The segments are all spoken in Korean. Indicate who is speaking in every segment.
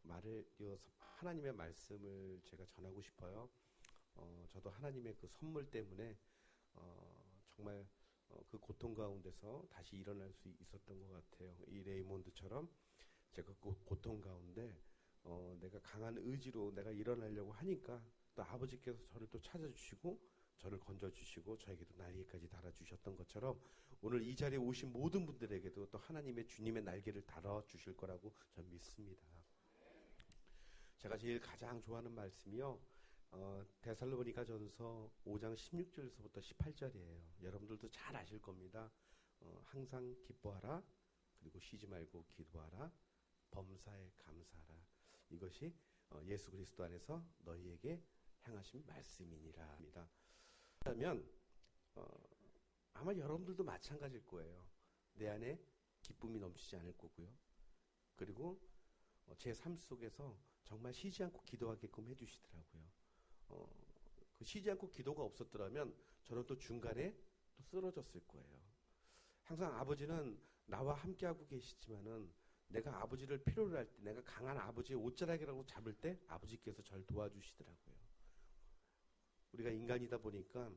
Speaker 1: 말을 이어서 하나님의 말씀을 제가 전하고 싶어요. 저도 하나님의 그 선물 때문에 정말 그 고통 가운데서 다시 일어날 수 있었던 것 같아요. 이 레이몬드처럼 제가 그 고통 가운데 내가 강한 의지로 내가 일어나려고 하니까 또 아버지께서 저를 또 찾아주시고 저를 건져주시고 저에게도 날개까지 달아주셨던 것처럼 오늘 이 자리에 오신 모든 분들에게도 또 하나님의 주님의 날개를 달아주실 거라고 저는 믿습니다. 제가 제일 가장 좋아하는 말씀이요. 데살로니가전서 5장 16절에서부터 18절이에요. 여러분들도 잘 아실 겁니다. 항상 기뻐하라. 그리고 쉬지 말고 기도하라. 범사에 감사하라. 이것이 예수 그리스도 안에서 너희에게 향하신 말씀이니라 합니다. 그러면 아마 여러분들도 마찬가지일 거예요. 내 안에 기쁨이 넘치지 않을 거고요. 그리고 제 삶 속에서 정말 쉬지 않고 기도하게끔 해주시더라고요. 그 쉬지 않고 기도가 없었더라면 저는 또 중간에 또 쓰러졌을 거예요. 항상 아버지는 나와 함께하고 계시지만은 내가 아버지를 필요로 할 때, 내가 강한 아버지의 옷자락이라고 잡을 때 아버지께서 저를 도와주시더라고요. 우리가 인간이다 보니까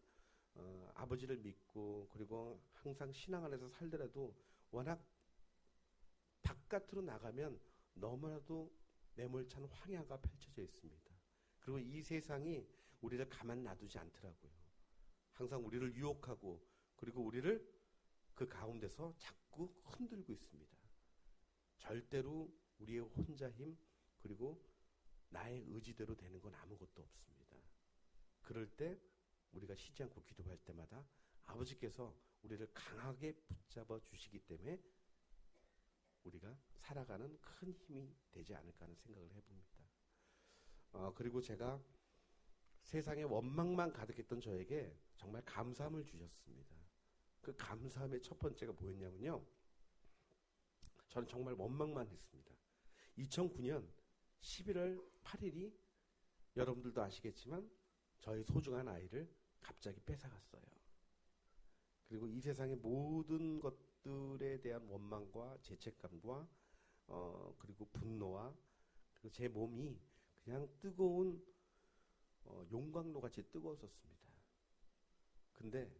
Speaker 1: 아버지를 믿고 그리고 항상 신앙 안에서 살더라도 워낙 바깥으로 나가면 너무나도 매몰찬 황야가 펼쳐져 있습니다. 그리고 이 세상이 우리를 가만 놔두지 않더라고요. 항상 우리를 유혹하고 그리고 우리를 그 가운데서 자꾸 흔들고 있습니다. 절대로 우리의 혼자 힘 그리고 나의 의지대로 되는 건 아무것도 없습니다. 그럴 때 우리가 쉬지 않고 기도할 때마다 아버지께서 우리를 강하게 붙잡아 주시기 때문에 우리가 살아가는 큰 힘이 되지 않을까 하는 생각을 해봅니다. 그리고 제가 세상에 원망만 가득했던 저에게 정말 감사함을 주셨습니다. 그 감사함의 첫 번째가 뭐였냐면요. 저는 정말 원망만 했습니다. 2009년 11월 8일이 여러분들도 아시겠지만 저희 소중한 아이를 갑자기 뺏어갔어요. 그리고 이 세상의 모든 것들에 대한 원망과 죄책감과 그리고 분노와 그리고 제 몸이 그냥 뜨거운 용광로 같이 뜨거웠었습니다. 근데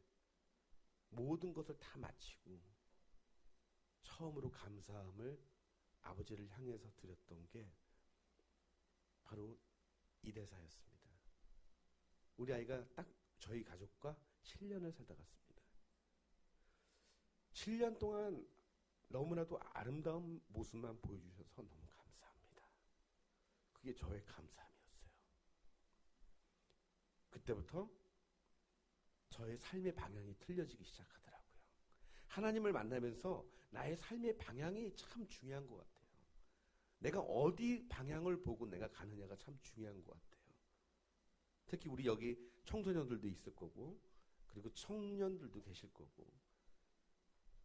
Speaker 1: 모든 것을 다 마치고 처음으로 감사함을 아버지를 향해서 드렸던 게 바로 이 대사였습니다. 우리 아이가 딱 저희 가족과 7년을 살다 갔습니다. 7년 동안 너무나도 아름다운 모습만 보여주셔서 너무 감사합니다. 그게 저의 감사함이었어요. 그때부터 저의 삶의 방향이 틀려지기 시작하더라고요. 하나님을 만나면서 나의 삶의 방향이 참 중요한 것 같아요. 내가 어디 방향을 보고 내가 가느냐가 참 중요한 것 같아요. 특히 우리 여기 청소년들도 있을 거고 그리고 청년들도 계실 거고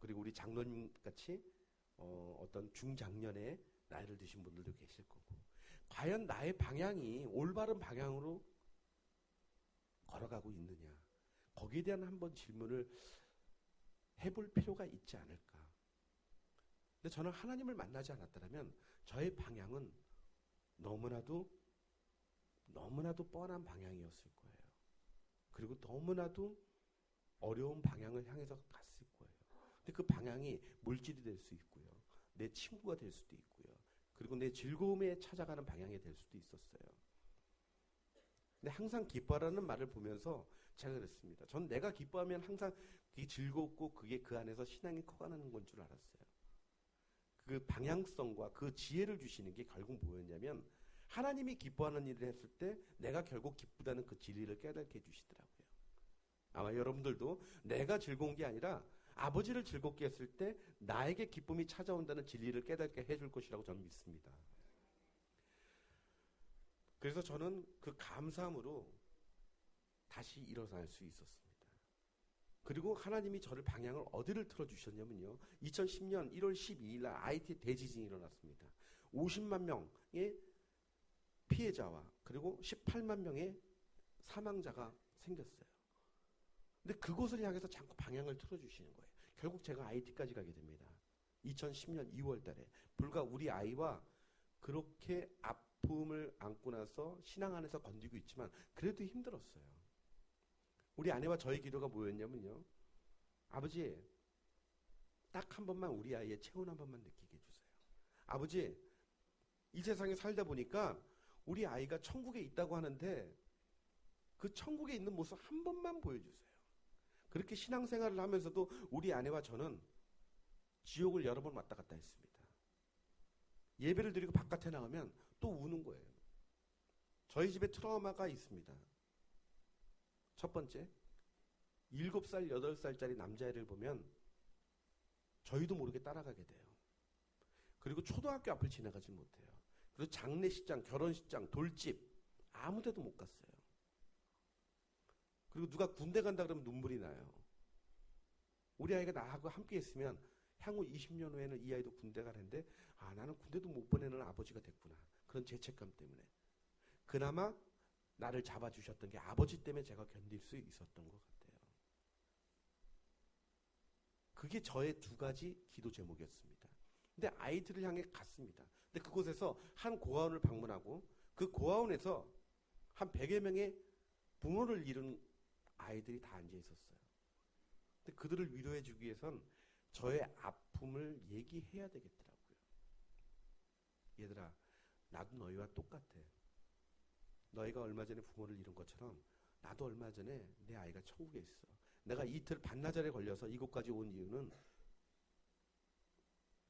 Speaker 1: 그리고 우리 장로님 같이 어떤 중장년의 나이를 드신 분들도 계실 거고 과연 나의 방향이 올바른 방향으로 걸어가고 있느냐 거기에 대한 한번 질문을 해볼 필요가 있지 않을까. 근데 저는 하나님을 만나지 않았더라면 저의 방향은 너무나도 뻔한 방향이었을 거예요. 그리고 너무나도 어려운 방향을 향해서 갔을 거예요. 근데 그 방향이 물질이 될 수 있고요. 내 친구가 될 수도 있고요. 그리고 내 즐거움에 찾아가는 방향이 될 수도 있었어요. 근데 항상 기뻐하라는 말을 보면서 제가 그랬습니다. 전 내가 기뻐하면 항상 그게 즐겁고 그게 그 안에서 신앙이 커가는 건 줄 알았어요. 그 방향성과 그 지혜를 주시는 게 결국 뭐였냐면 하나님이 기뻐하는 일을 했을 때 내가 결국 기쁘다는 그 진리를 깨닫게 해주시더라고요. 아마 여러분들도 내가 즐거운 게 아니라 아버지를 즐겁게 했을 때 나에게 기쁨이 찾아온다는 진리를 깨닫게 해줄 것이라고 저는 믿습니다. 그래서 저는 그 감사함으로 다시 일어날 수 있었습니다. 그리고 하나님이 저를 방향을 어디를 틀어주셨냐면요. 2010년 1월 12일 날 IT 대지진이 일어났습니다. 50만 명의 피해자와 그리고 18만 명의 사망자가 생겼어요. 근데 그곳을 향해서 자꾸 방향을 틀어주시는 거예요. 결국 제가 IT까지 가게 됩니다. 2010년 2월 달에. 불과 우리 아이와 그렇게 아픔을 안고 나서 신앙 안에서 건디고 있지만 그래도 힘들었어요. 우리 아내와 저의 기도가 뭐였냐면요. 아버지, 딱 한 번만 우리 아이의 체온 한 번만 느끼게 해주세요. 아버지, 이 세상에 살다 보니까 우리 아이가 천국에 있다고 하는데 그 천국에 있는 모습 한 번만 보여주세요. 그렇게 신앙생활을 하면서도 우리 아내와 저는 지옥을 여러 번 왔다 갔다 했습니다. 예배를 드리고 바깥에 나가면 또 우는 거예요. 저희 집에 트라우마가 있습니다. 첫 번째, 7살, 8살짜리 남자애를 보면 저희도 모르게 따라가게 돼요. 그리고 초등학교 앞을 지나가지 못해요. 그리고 장례식장, 결혼식장, 돌집 아무 데도 못 갔어요. 그리고 누가 군대 간다 그러면 눈물이 나요. 우리 아이가 나하고 함께 있으면 향후 20년 후에는 이 아이도 군대 가는데 나는 군대도 못 보내는 아버지가 됐구나. 그런 죄책감 때문에. 그나마 나를 잡아주셨던 게 아버지 때문에 제가 견딜 수 있었던 것 같아요. 그게 저의 두 가지 기도 제목이었습니다. 근데 아이들을 향해 갔습니다. 근데 그곳에서 한 고아원을 방문하고 그 고아원에서 한 100여 명의 부모를 잃은 아이들이 다 앉아 있었어요. 근데 그들을 위로해 주기 위해선 저의 아픔을 얘기해야 되겠더라고요. 얘들아, 나도 너희와 똑같아. 너희가 얼마 전에 부모를 잃은 것처럼 나도 얼마 전에 내 아이가 천국에 있어. 내가 이틀 반나절에 걸려서 이곳까지 온 이유는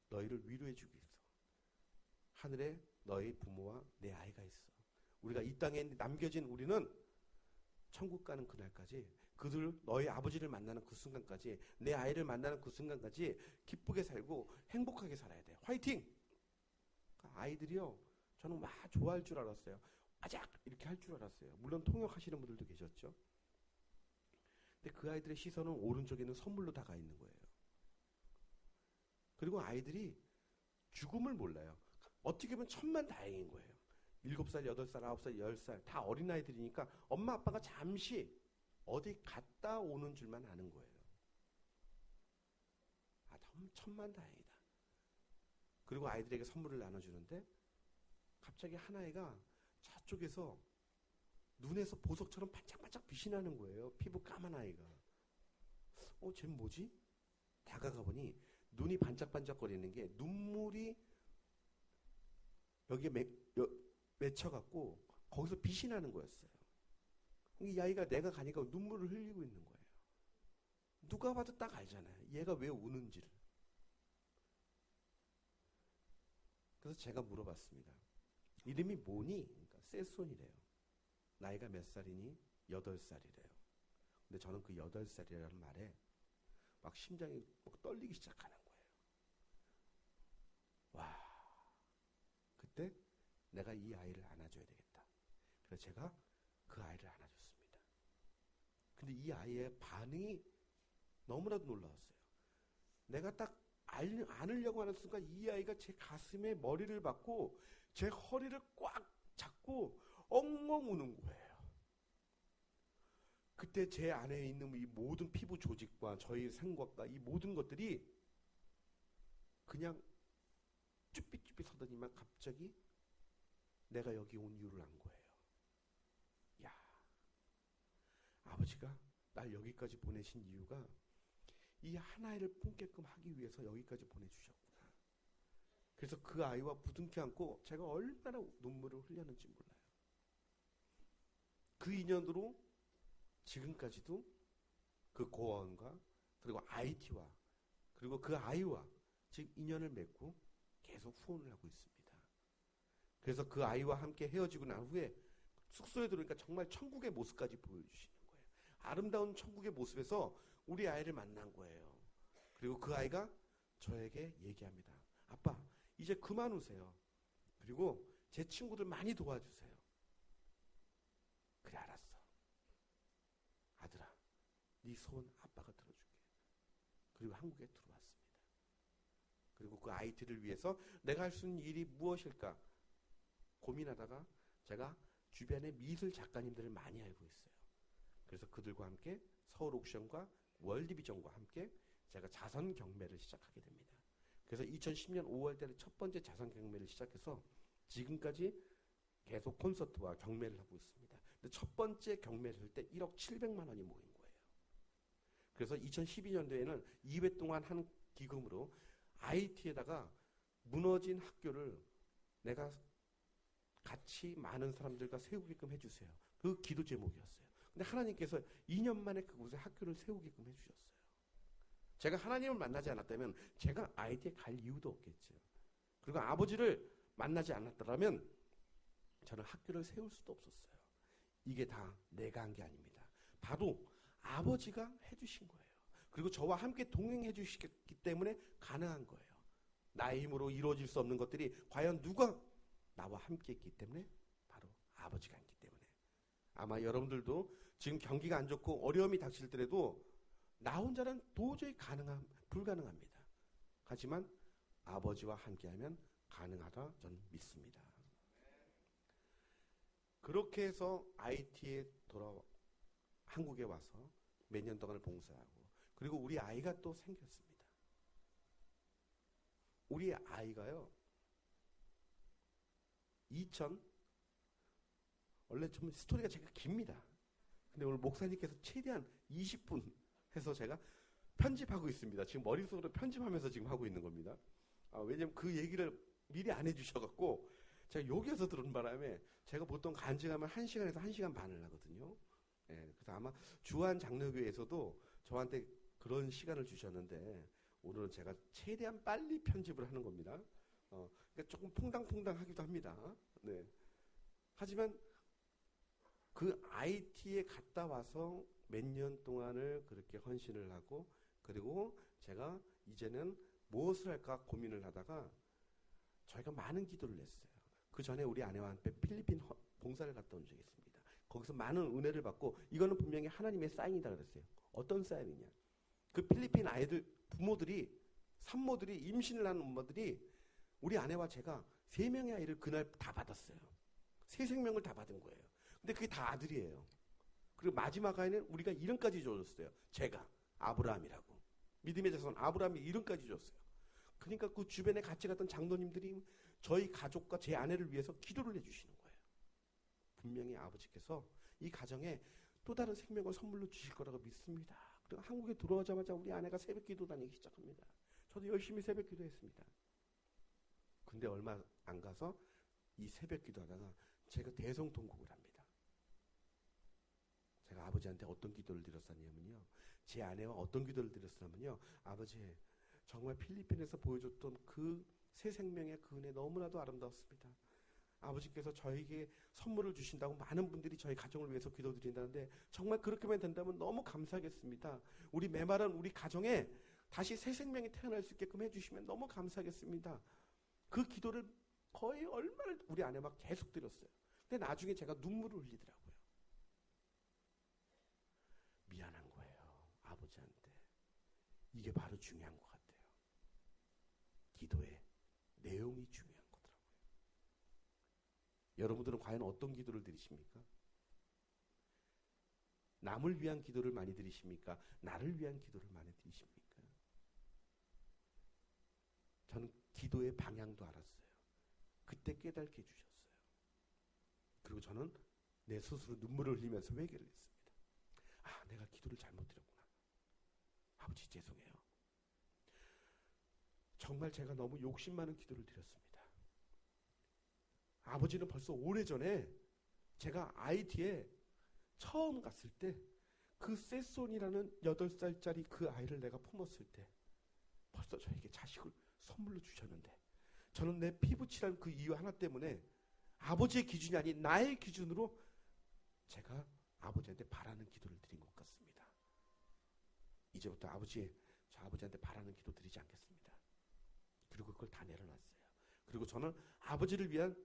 Speaker 1: 너희를 위로해 주기 위해서. 하늘에 너희 부모와 내 아이가 있어. 우리가 이 땅에 남겨진 우리는 천국 가는 그날까지, 그들 너희 아버지를 만나는 그 순간까지, 내 아이를 만나는 그 순간까지 기쁘게 살고 행복하게 살아야 돼. 화이팅! 아이들이요, 저는 막 좋아할 줄 알았어요. 아작! 이렇게 할 줄 알았어요. 물론 통역하시는 분들도 계셨죠. 근데 그 아이들의 시선은 오른쪽에는 선물로 다 가 있는 거예요. 그리고 아이들이 죽음을 몰라요. 어떻게 보면 천만다행인 거예요. 7살, 8살, 9살, 10살 다 어린아이들이니까 엄마 아빠가 잠시 어디 갔다 오는 줄만 아는 거예요. 천만다행이다. 그리고 아이들에게 선물을 나눠주는데 갑자기 한 아이가 저쪽에서 눈에서 보석처럼 반짝반짝 빛이 나는 거예요. 피부 까만 아이가. 쟤 뭐지? 다가가 보니 눈이 반짝반짝거리는 게 눈물이 여기에 맺혀갖고 거기서 빛이 나는 거였어요. 이 아이가 내가 가니까 눈물을 흘리고 있는 거예요. 누가 봐도 딱 알잖아요. 얘가 왜 우는지를. 그래서 제가 물어봤습니다. 이름이 뭐니? 그러니까 세손이래요. 나이가 몇 살이니? 8살이래요. 근데 저는 그 8살이라는 말에 막 심장이 막 떨리기 시작하는 거예요. 와, 그때 내가 이 아이를 안아줘야 되겠다. 그래서 제가 그 아이를 안아줬습니다. 근데 이 아이의 반응이 너무나도 놀라웠어요. 내가 딱 안으려고 하는 순간 이 아이가 제 가슴에 머리를 박고 제 허리를 꽉 잡고 엉엉 우는 거예요. 그때 제 안에 있는 이 모든 피부 조직과 저희 생각과 이 모든 것들이 그냥 쭈삣쭈삣 서더니만 갑자기 내가 여기 온 이유를 안 거예요. 야, 아버지가 날 여기까지 보내신 이유가 이 한 아이를 품게끔 하기 위해서 여기까지 보내주셨구나. 그래서 그 아이와 부둥켜 안고 제가 얼마나 눈물을 흘렸는지 몰라요. 그 인연으로 지금까지도 그 고아원과 그리고 IT와 그리고 그 아이와 지금 인연을 맺고 계속 후원을 하고 있습니다. 그래서 그 아이와 함께 헤어지고 난 후에 숙소에 들어오니까 정말 천국의 모습까지 보여주시는 거예요. 아름다운 천국의 모습에서 우리 아이를 만난 거예요. 그리고 그 아이가 저에게 얘기합니다. 아빠, 이제 그만 우세요. 그리고 제 친구들 많이 도와주세요. 그래, 알았어. 아들아, 네 소원 아빠가 들어줄게. 그리고 한국에 들어왔습니다. 그리고 그 아이들을 위해서 내가 할 수 있는 일이 무엇일까 고민하다가 제가 주변에 미술 작가님들을 많이 알고 있어요. 그래서 그들과 함께 서울 옥션과 월디비전과 함께 제가 자선 경매를 시작하게 됩니다. 그래서 2010년 5월 달에 첫 번째 자선 경매를 시작해서 지금까지 계속 콘서트와 경매를 하고 있습니다. 근데 첫 번째 경매를 할 때 1억 700만 원이 모인 거예요. 그래서 2012년도에는 2회 동안 한 기금으로 IT에다가 무너진 학교를 내가 같이 많은 사람들과 세우게끔 해주세요. 그 기도 제목이었어요. 근데 하나님께서 2년 만에 그곳에 학교를 세우게끔 해주셨어요. 제가 하나님을 만나지 않았다면 제가 IT에 갈 이유도 없겠죠. 그리고 아버지를 만나지 않았더라면 저는 학교를 세울 수도 없었어요. 이게 다 내가 한 게 아닙니다. 바로 아버지가 해주신 거예요. 그리고 저와 함께 동행해 주시기 때문에 가능한 거예요. 나의 힘으로 이루어질 수 없는 것들이 과연 누가 나와 함께 했기 때문에 바로 아버지가 했기 때문에. 아마 여러분들도 지금 경기가 안 좋고 어려움이 닥칠 때라도 나 혼자는 도저히 불가능합니다. 하지만 아버지와 함께하면 가능하다 저는 믿습니다. 그렇게 해서 IT에 한국에 와서 몇 년 동안을 봉사하고 그리고 우리 아이가 또 생겼습니다. 우리 아이가요. 원래 좀 스토리가 제가 깁니다. 근데 오늘 목사님께서 최대한 20분 해서 제가 편집하고 있습니다. 지금 머릿속으로 편집하면서 지금 하고 있는 겁니다. 왜냐면 그 얘기를 미리 안 해주셔갖고 제가 여기에서 들은 바람에 제가 보통 간증하면 1시간에서 1시간 반을 하거든요. 예, 그래서 아마 주한 장로교회에서도 저한테 그런 시간을 주셨는데 오늘은 제가 최대한 빨리 편집을 하는 겁니다. 그러니까 조금 퐁당퐁당하기도 합니다. 네. 하지만 그 IT에 갔다 와서 몇 년 동안을 그렇게 헌신을 하고 그리고 제가 이제는 무엇을 할까 고민을 하다가 저희가 많은 기도를 했어요. 그 전에 우리 아내와 함께 필리핀 봉사를 갔다 온 적이 있습니다. 거기서 많은 은혜를 받고 이거는 분명히 하나님의 사인이다 그랬어요. 어떤 사인이냐? 그 필리핀 아이들 부모들이 산모들이 임신을 하는 엄마들이 우리 아내와 제가 3명의 아이를 그날 다 받았어요. 새 생명을 다 받은 거예요. 근데 그게 다 아들이에요. 그리고 마지막 아이는 우리가 이름까지 줘줬어요. 제가 아브라함이라고. 믿음의 자손 아브라함이 이름까지 줬어요. 그러니까 그 주변에 같이 갔던 장로님들이 저희 가족과 제 아내를 위해서 기도를 해주시는 거예요. 분명히 아버지께서 이 가정에 또 다른 생명을 선물로 주실 거라고 믿습니다. 그리고 한국에 들어오자마자 우리 아내가 새벽 기도 다니기 시작합니다. 저도 열심히 새벽 기도했습니다. 근데 얼마 안 가서 이 새벽 기도하다가 제가 대성통곡을 합니다. 제가 아버지한테 어떤 기도를 드렸었냐면요. 제 아내와 어떤 기도를 드렸었냐면요. 아버지, 정말 필리핀에서 보여줬던 그 새 생명의 그 은혜 너무나도 아름다웠습니다. 아버지께서 저에게 선물을 주신다고 많은 분들이 저희 가정을 위해서 기도드린다는데 정말 그렇게만 된다면 너무 감사하겠습니다. 우리 메마른 우리 가정에 다시 새 생명이 태어날 수 있게끔 해주시면 너무 감사하겠습니다. 그 기도를 거의 얼마를 우리 아내와 계속 드렸어요. 근데 나중에 제가 눈물을 흘리더라고요. 미안한 거예요. 아버지한테. 이게 바로 중요한 것 같아요. 기도의 내용이 중요한 거더라고요. 여러분들은 과연 어떤 기도를 드리십니까? 남을 위한 기도를 많이 드리십니까? 나를 위한 기도를 많이 드리십니까? 저는 기도의 방향도 알았어요. 그때 깨닫게 해주셨어요. 그리고 저는 내 스스로 눈물을 흘리면서 회개를 했습니다. 내가 기도를 잘못 드렸구나. 아버지 죄송해요. 정말 제가 너무 욕심 많은 기도를 드렸습니다. 아버지는 벌써 오래전에 제가 IT에 처음 갔을 때 그 세손이라는 8살짜리 그 아이를 내가 품었을 때 벌써 저에게 자식을 선물로 주셨는데 저는 내 피부칠한 그 이유 하나 때문에 아버지의 기준이 아닌 나의 기준으로 제가 아버지한테 바라는 기도를 드린 것 같습니다. 이제부터 저 아버지한테 바라는 기도 드리지 않겠습니다. 그리고 그걸 다 내려놨어요. 그리고 저는 아버지를 위한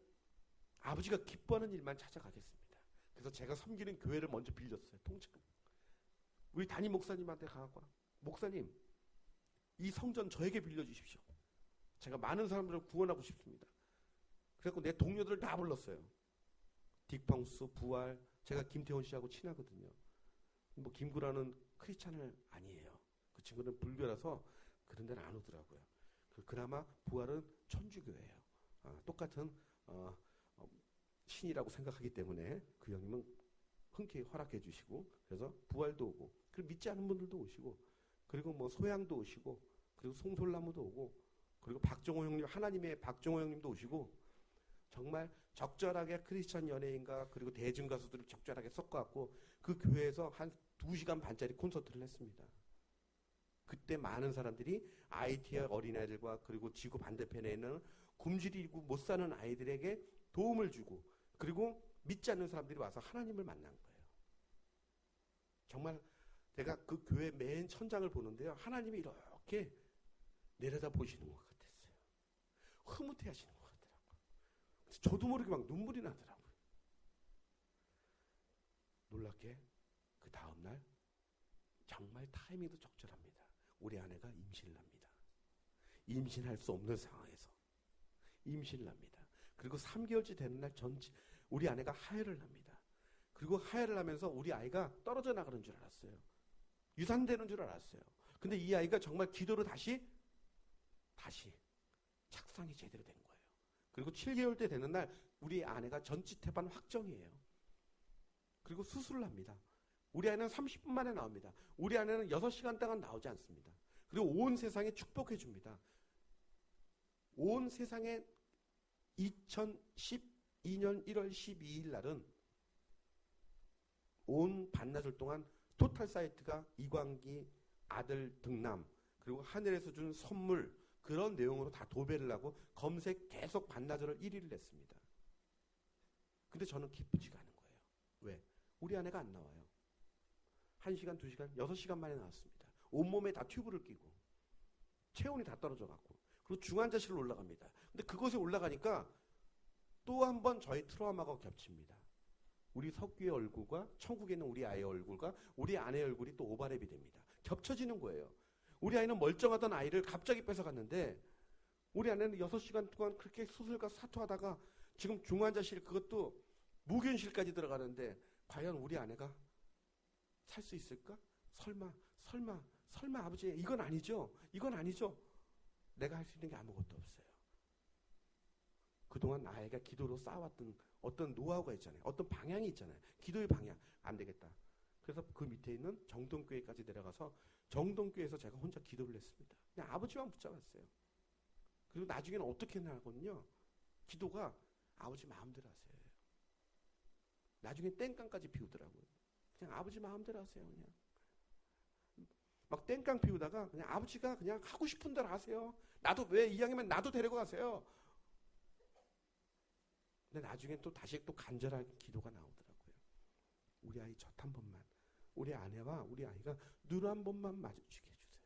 Speaker 1: 아버지가 기뻐하는 일만 찾아가겠습니다. 그래서 제가 섬기는 교회를 먼저 빌렸어요. 통째로. 우리 담임 목사님한테 가고 목사님 이 성전 저에게 빌려주십시오. 제가 많은 사람들을 구원하고 싶습니다. 그래서 내 동료들을 다 불렀어요. 딕펑스, 부활, 제가 김태원 씨하고 친하거든요. 뭐 김구라는 크리스찬을 아니에요. 그 친구는 불교라서 그런 데는 안 오더라고요. 그나마 부활은 천주교예요. 똑같은 신이라고 생각하기 때문에 그 형님은 흔쾌히 허락해 주시고, 그래서 부활도 오고, 그리고 믿지 않은 분들도 오시고, 그리고 뭐 소양도 오시고, 그리고 송솔나무도 오고, 그리고 박정호 형님, 하나님의 박정호 형님도 오시고, 정말 적절하게 크리스찬 연예인과 그리고 대중 가수들을 적절하게 섞어갖고 그 교회에서 한 2시간 반짜리 콘서트를 했습니다. 그때 많은 사람들이 IT의 어린아이들과 그리고 지구 반대편에 있는 굶주리고 못 사는 아이들에게 도움을 주고, 그리고 믿지 않는 사람들이 와서 하나님을 만난 거예요. 정말 제가 그 교회 맨 천장을 보는데요, 하나님이 이렇게 내려다 보시는 것 같았어요. 흐뭇해 하시는 것 같더라고요. 저도 모르게 막 눈물이 나더라고요. 놀랍게 그 다음날 정말 타이밍도 적절합니다. 우리 아내가 임신을 합니다. 임신할 수 없는 상황에서 임신을 합니다. 그리고 3개월째 되는 날 우리 아내가 하혈을 합니다. 그리고 하혈을 하면서 우리 아이가 떨어져 나가는 줄 알았어요. 유산되는 줄 알았어요. 근데 이 아이가 정말 기도로 다시 착상이 제대로 된 거예요. 그리고 7개월째 되는 날 우리 아내가 전치태반 확정이에요. 그리고 수술을 합니다. 우리 아이는 30분 만에 나옵니다. 우리 아내는 6시간 동안 나오지 않습니다. 그리고 온 세상에 축복해 줍니다. 온 세상에 2012년 1월 12일 날은 온 반나절 동안 토탈 사이트가 이광기 아들 등남, 그리고 하늘에서 준 선물, 그런 내용으로 다 도배를 하고 검색 계속 반나절을 1위를 했습니다. 근데 저는 기쁘지가 않은 거예요. 왜? 우리 아내가 안 나와요. 1시간, 2시간, 6시간 만에 나왔습니다. 온몸에 다 튜브를 끼고 체온이 다 떨어져갖고, 그리고 중환자실로 올라갑니다. 근데 그곳에 올라가니까 또 한 번 저희 트라우마가 겹칩니다. 우리 석규의 얼굴과 천국에 있는 우리 아이의 얼굴과 우리 아내의 얼굴이 또 오버랩이 됩니다. 겹쳐지는 거예요. 우리 아이는 멀쩡하던 아이를 갑자기 뺏어갔는데, 우리 아내는 6시간 동안 그렇게 수술과 사투하다가 지금 중환자실, 그것도 무균실까지 들어가는데 과연 우리 아내가 살 수 있을까? 설마 아버지, 이건 아니죠. 내가 할 수 있는 게 아무것도 없어요. 그동안 아이가 기도로 쌓아왔던 어떤 노하우가 있잖아요. 어떤 방향이 있잖아요. 기도의 방향. 안 되겠다. 그래서 그 밑에 있는 정동교회까지 내려가서 정동교회에서 제가 혼자 기도를 했습니다. 그냥 아버지만 붙잡았어요. 그리고 나중에는 어떻게 나거든요. 기도가 아버지 마음대로 하세요. 나중에 땡깡까지 피우더라고요. 그냥 아버지 마음대로 하세요. 그냥 막 땡깡 피우다가 그냥 아버지가 그냥 하고 싶은 대로 하세요. 나도 왜 이왕이면 나도 데리고 가세요. 근데 나중에 또 다시 또 간절한 기도가 나오더라고요. 우리 아이 젖 한 번만, 우리 아내와 우리 아이가 눈 한 번만 마주치게 해주세요.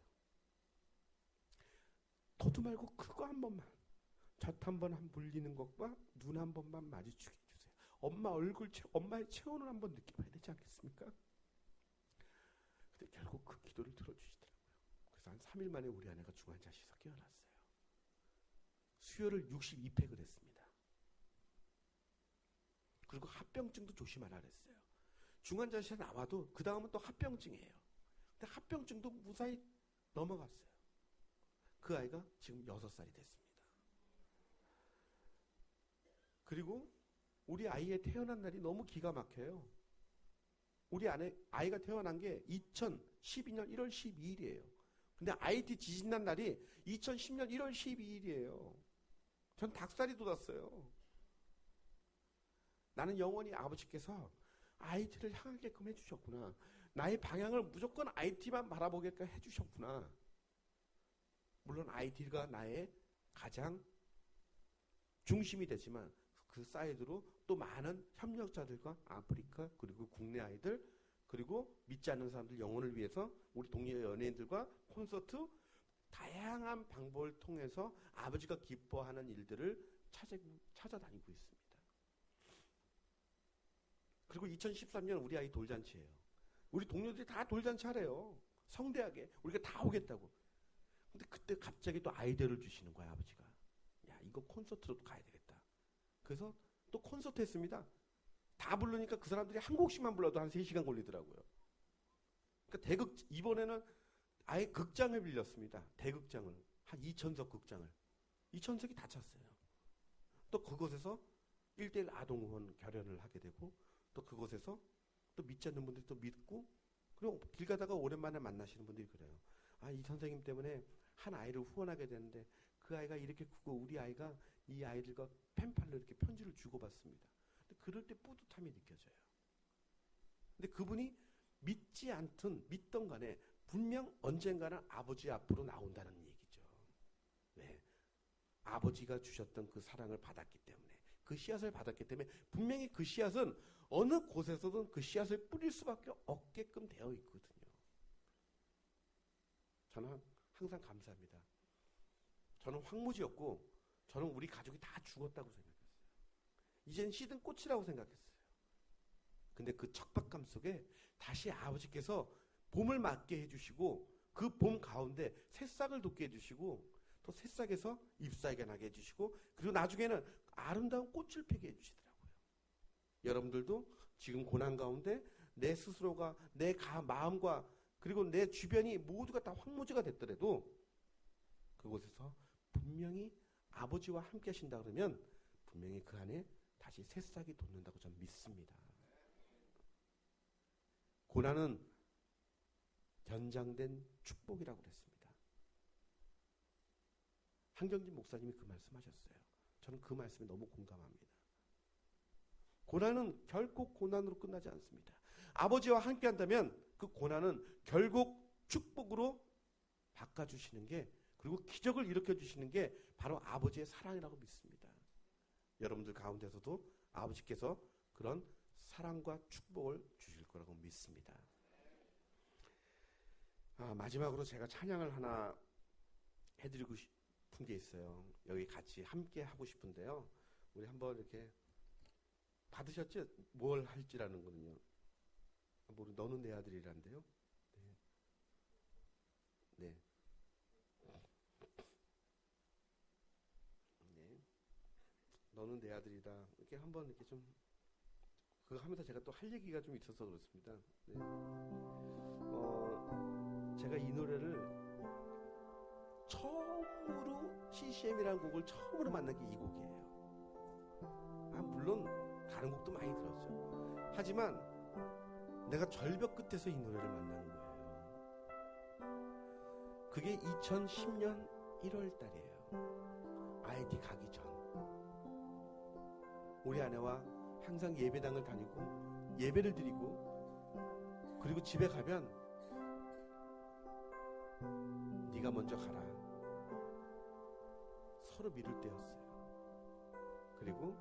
Speaker 1: 더도 말고 그거 한 번만, 젖 한 번 물리는 것과 눈 한 번만 마주치게 해주세요. 엄마 얼굴, 엄마의 체온을 한번 느껴봐야 되지 않겠습니까? 근데 결국 그 기도를 들어주시더라고요. 그래서 한 3일 만에 우리 아내가 중환자실에서 깨어났어요. 수혈을 62팩을 했습니다. 그리고 합병증도 조심하라 그랬어요. 중환자실에 나와도 그 다음은 또 합병증이에요. 근데 합병증도 무사히 넘어갔어요. 그 아이가 지금 6살이 됐습니다. 그리고 우리 아이의 태어난 날이 너무 기가 막혀요. 우리 아이가 태어난 게 2012년 1월 12일이에요. 근데 IT 지진 난 날이 2010년 1월 12일이에요. 전 닭살이 돋았어요. 나는 영원히 아버지께서 IT를 향하게끔 해주셨구나. 나의 방향을 무조건 IT만 바라보게끔 해주셨구나. 물론 IT가 나의 가장 중심이 되지만 그 사이드로 또 많은 협력자들과 아프리카, 그리고 국내 아이들, 그리고 믿지 않는 사람들 영혼을 위해서 우리 동료 연예인들과 콘서트, 다양한 방법을 통해서 아버지가 기뻐하는 일들을 찾아다니고 있습니다. 그리고 2013년 우리 아이 돌잔치예요. 우리 동료들이 다 돌잔치 하래요. 성대하게. 우리가 다 오겠다고. 근데 그때 갑자기 또 아이디어를 주시는 거야, 아버지가. 야, 이거 콘서트로도 가야 되겠다. 그래서 또 콘서트 했습니다. 다 부르니까 그 사람들이 한 곡씩만 불러도 한 3시간 걸리더라고요. 그러니까 이번에는 아예 극장을 빌렸습니다. 대극장을. 한 2,000석 극장을. 2,000석이 다 찼어요. 또 그곳에서 1:1 아동후원 결연을 하게 되고, 또 그곳에서 또 믿지 않는 분들이 또 믿고, 그리고 길 가다가 오랜만에 만나시는 분들이 그래요. 아, 이 선생님 때문에 한 아이를 후원하게 되는데 그 아이가 이렇게 크고 우리 아이가 이 아이들과 펜팔로 이렇게 편지를 주고받습니다. 근데 그럴 때 뿌듯함이 느껴져요. 근데 그분이 믿지 않든 믿던 간에 분명 언젠가는 아버지 앞으로 나온다는 얘기죠. 왜? 아버지가 주셨던 그 사랑을 받았기 때문에, 그 씨앗을 받았기 때문에 분명히 그 씨앗은 어느 곳에서든 그 씨앗을 뿌릴 수밖에 없게끔 되어 있거든요. 저는 항상 감사합니다. 저는 황무지였고 저는 우리 가족이 다 죽었다고 생각했어요. 이젠 시든 꽃이라고 생각했어요. 근데 그 척박감 속에 다시 아버지께서 봄을 맞게 해주시고, 그 봄 가운데 새싹을 돋게 해주시고, 또 새싹에서 잎사귀가 나게 해주시고, 그리고 나중에는 아름다운 꽃을 피게 해주시더라고요. 여러분들도 지금 고난 가운데 내 스스로가, 내 마음과 그리고 내 주변이 모두가 다 황무지가 됐더라도 그곳에서 분명히 아버지와 함께 하신다 그러면 분명히 그 안에 다시 새싹이 돋는다고 저는 믿습니다. 고난은 연장된 축복이라고 그랬습니다. 한경진 목사님이 그 말씀하셨어요. 저는 그 말씀에 너무 공감합니다. 고난은 결코 고난으로 끝나지 않습니다. 아버지와 함께 한다면 그 고난은 결국 축복으로 바꿔주시는 게, 그리고 기적을 일으켜주시는 게 바로 아버지의 사랑이라고 믿습니다. 여러분들 가운데서도 아버지께서 그런 사랑과 축복을 주실 거라고 믿습니다. 마지막으로 제가 찬양을 하나 해드리고 싶은 게 있어요. 여기 같이 함께 하고 싶은데요. 우리 한번 이렇게 받으셨죠? 뭘 할지라는 거는요. 너는 내 아들이란데요. 네. 네. 너는 내 아들이다. 이렇게 한번 이렇게 좀 그거 하면서 제가 또 할 얘기가 좀 있어서 그렇습니다. 네. 제가 이 노래를 처음으로 CCM이라는 곡을 처음으로 만난 게 이 곡이에요. 물론 다른 곡도 많이 들었죠. 하지만 내가 절벽 끝에서 이 노래를 만난 거예요. 그게 2010년 1월 달이에요. 아이디 가기 전. 우리 아내와 항상 예배당을 다니고 예배를 드리고, 그리고 집에 가면 네가 먼저 가라. 서로 미룰 때였어요. 그리고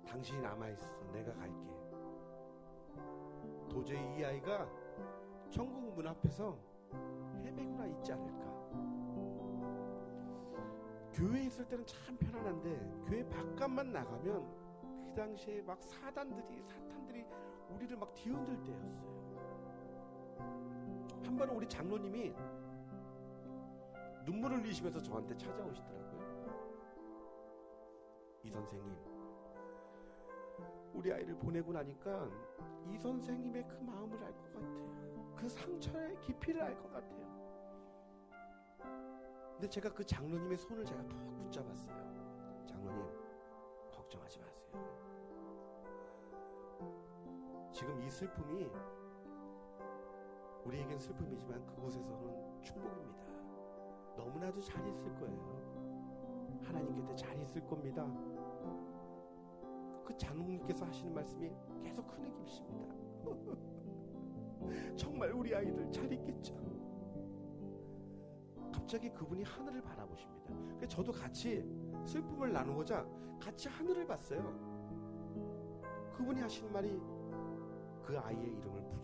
Speaker 1: 당신이 남아있어. 내가 갈게. 도저히 이 아이가 천국 문 앞에서 헤매고나 있지 않을까. 교회에 있을 때는 참 편안한데 교회 바깥만 나가면 그 당시에 막 사탄들이 우리를 막 뒤흔들 때였어요. 한 번은 우리 장로님이 눈물을 흘리시면서 저한테 찾아오시더라고요. 이 선생님, 우리 아이를 보내고 나니까 이 선생님의 그 마음을 알 것 같아요. 그 상처의 깊이를 알 것 같아요. 근데 제가 그 장로님의 손을 제가 푹 붙잡았어요. 장로님, 걱정하지 마세요. 지금 이 슬픔이 우리에겐 슬픔이지만 그곳에서는 축복입니다. 너무나도 잘 있을 거예요. 하나님 곁에 잘 있을 겁니다. 그 장로님께서 하시는 말씀이 계속 큰 힘이 있습니다. 정말 우리 아이들 잘 있겠죠. 갑자기 그분이 하늘을 바라보십니다. 그래서 저도 같이 슬픔을 나누고자 같이 하늘을 봤어요. 그분이 하신 말이 그 아이의 이름을 부릅니다.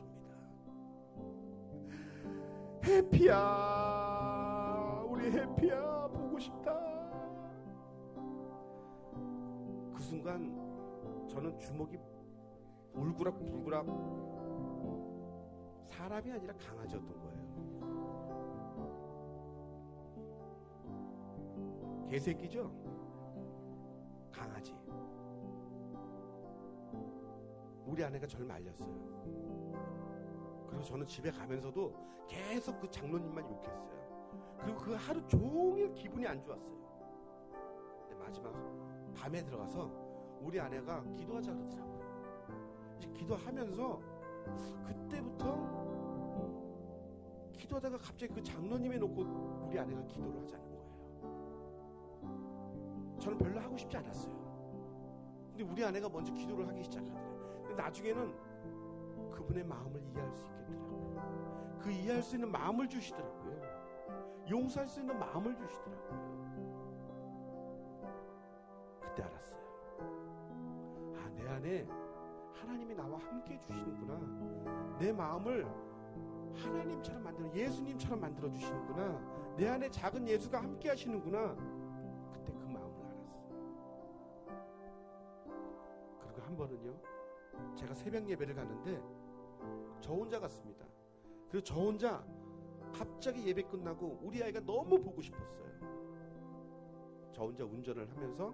Speaker 1: 해피야, 우리 해피야, 보고 싶다. 그 순간 저는 주먹이 울그락불그락, 사람이 아니라 강아지였던 거예요. 개새끼죠? 강아지. 우리 아내가 저를 말렸어요. 그리고 저는 집에 가면서도 계속 그 장로님만 욕했어요. 그리고 그 하루 종일 기분이 안 좋았어요. 근데 마지막 밤에 들어가서 우리 아내가 기도하자 그러더라고요. 이제 기도하면서 그때부터 기도하다가 갑자기 그 장로님에 놓고 우리 아내가 기도를 하자는 거예요. 저는 별로 하고 싶지 않았어요. 근데 우리 아내가 먼저 기도를 하기 시작하더래요. 근데 나중에는 그분의 마음을 이해할 수 있겠더라고요. 그 이해할 수 있는 마음을 주시더라고요. 용서할 수 있는 마음을 주시더라고요. 그때 알았어요. 아, 내 안에 하나님이 나와 함께 해주시는구나. 내 마음을 하나님처럼 만들어, 예수님처럼 만들어 주시는구나. 내 안에 작은 예수가 함께 하시는구나. 그때 그 마음을 알았어요. 그리고 한 번은요, 제가 새벽 예배를 가는데 저 혼자 갔습니다. 그리고 저 혼자 갑자기 예배 끝나고 우리 아이가 너무 보고 싶었어요. 저 혼자 운전을 하면서,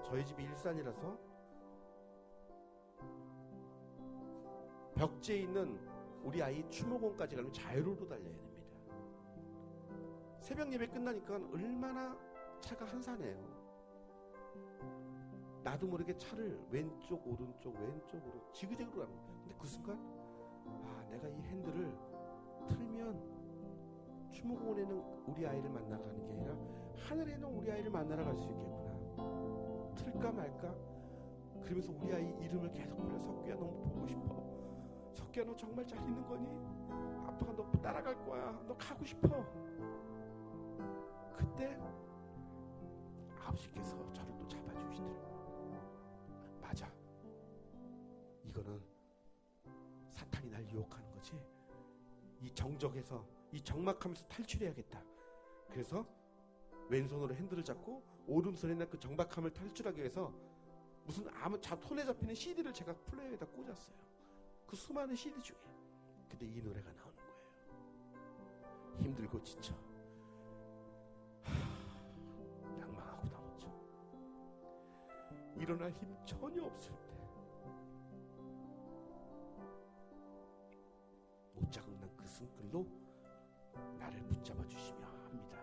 Speaker 1: 저희 집이 일산이라서 벽지에 있는 우리 아이 추모공까지 가면 자유로로 달려야 됩니다. 새벽 예배 끝나니까 얼마나 차가 한산해요. 나도 모르게 차를 왼쪽 오른쪽 지그재그로 가는 거예요. 근데 그 순간, 아, 내가 이 핸들을 틀면 추모공원에는 우리 아이를 만나러 가는 게 아니라 하늘에는 우리 아이를 만나러 갈 수 있겠구나. 틀까 말까? 그러면서 우리 아이 이름을 계속 불러. 석규야, 너무 보고 싶어. 석규야, 너 정말 잘 있는 거니? 아빠가 너 따라갈 거야. 너 가고 싶어. 그때 아버지께서 저를 또 잡아주시더라고요. 맞아, 이거는 사탄이 날 유혹하는 거지. 이 정적에서, 이 적막하면서 탈출해야겠다. 그래서 왼손으로 핸들을 잡고 오른손에 있는 그 정박함을 탈출하기 위해서 무슨 아무 손에 잡히는 CD를 제가 플레이어에다 꽂았어요. 그 수많은 CD 중에. 근데 이 노래가 나오는 거예요. 힘들고 지쳐 낭망하고 나오죠. 일어날 힘 전혀 없을 때 못 자극난 그 손글로 나를 붙잡아 주시며 합니다.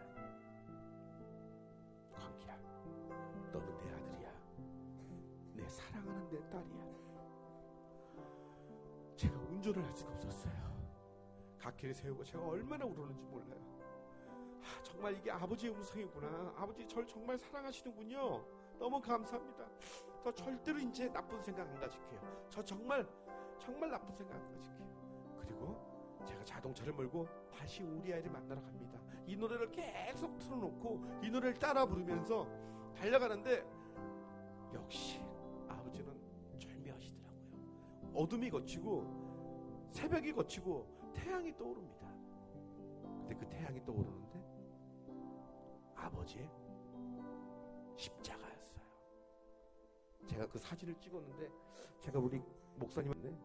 Speaker 1: 광기야, 너는 내 아들이야. 내 사랑하는 내 딸이야. 제가 운전을 할 수가 없었어요. 갓길에 세우고 제가 얼마나 울었는지 몰라요. 아, 정말 이게 아버지의 음성이구나. 아버지 절 정말 사랑하시는군요. 너무 감사합니다. 저 절대로 이제 나쁜 생각 안 가질게요. 저 정말 나쁜 생각 안 가질게요. 그리고 제가 자동차를 몰고 다시 우리 아이를 만나러 갑니다. 이 노래를 계속 틀어놓고 이 노래를 따라 부르면서 달려가는데 역시 아버지는 절묘하시더라고요. 어둠이 걷히고 새벽이 걷히고 태양이 떠오릅니다. 근데 그 태양이 떠오르는데 아버지의 십자가였어요. 제가 그 사진을 찍었는데, 제가 우리 목사님한테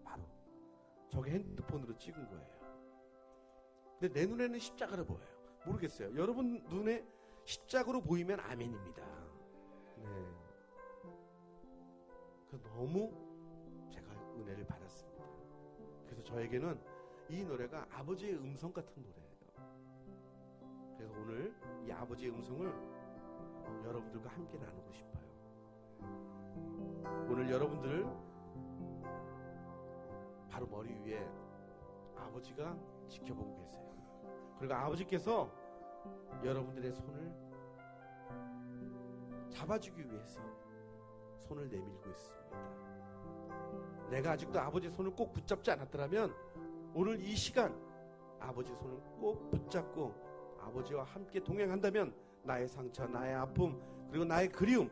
Speaker 1: 바로 저게 핸드폰으로 찍은 거예요. 근데 내 눈에는 십자가로 보여요. 모르겠어요. 여러분 눈에 십자가로 보이면 아멘입니다. 네. 그 너무 제가 은혜를 받았습니다. 그래서 저에게는 이 노래가 아버지의 음성 같은 노래예요. 그래서 오늘 이 아버지의 음성을 여러분들과 함께 나누고 싶어요. 오늘 여러분들 바로 머리 위에 아버지가 지켜보고 계세요. 그리고 아버지께서 여러분들의 손을 잡아주기 위해서 손을 내밀고 있습니다. 내가 아직도 아버지의 손을 꼭 붙잡지 않았더라면 오늘 이 시간 아버지의 손을 꼭 붙잡고 아버지와 함께 동행한다면 나의 상처, 나의 아픔, 그리고 나의 그리움,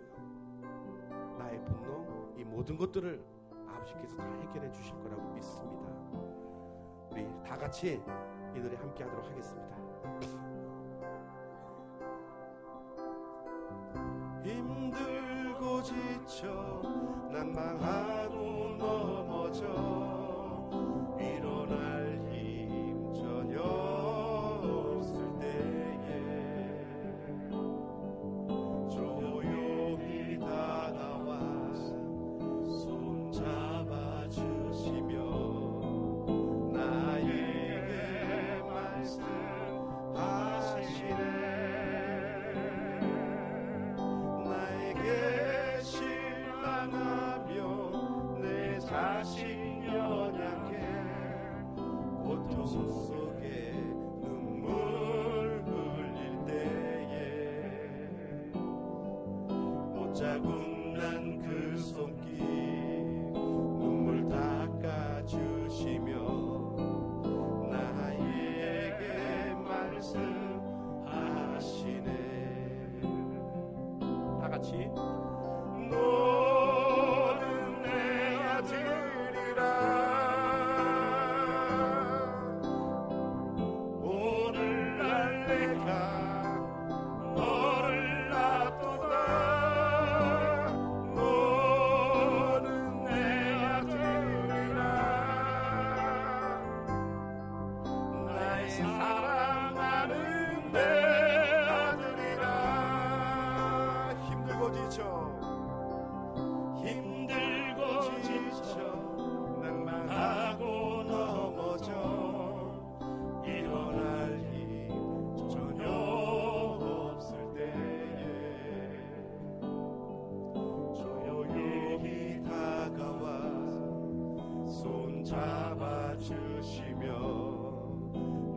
Speaker 1: 나의 분노, 이 모든 것들을 아버지께서 다 해결해 주실 거라고 믿습니다. 우리 다 같이 이 노래 함께 하도록 하겠습니다. 힘들고 지쳐 낭망하고 넘어져 일어날 힘 전혀 없을 때에 조용히 다가와 손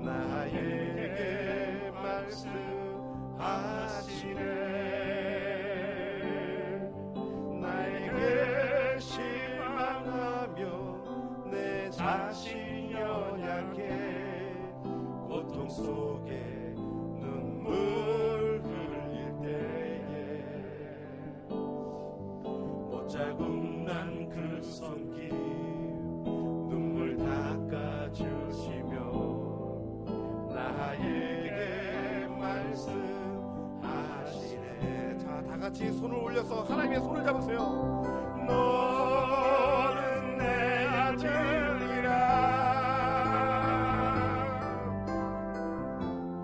Speaker 1: 나에게 말씀하시네. 나에게 실망하며 내 자신 연약해 고통 속에 눈물 흘릴 때에 못자국 난 그 손길 눈물 닦아주시며 나에게 말씀하시네. 자, 다같이 손을 올려서 하나님의 손을 잡으세요. 너는 내 아들이라.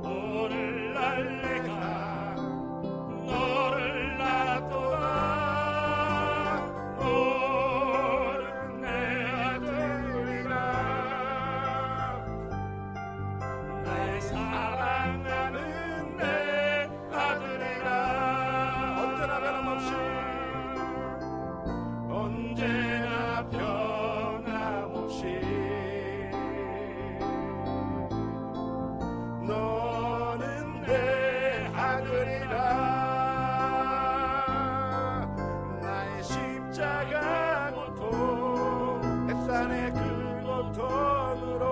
Speaker 1: 오늘날 내가 너를 놔둬라. 너는 내 아들이라. 나의 사랑하는 내 아들이라. 언제나 변함없이 언제나 변함없이 너는 내 아들이라. 나의 십자가 고통 햇산의 그 고통으로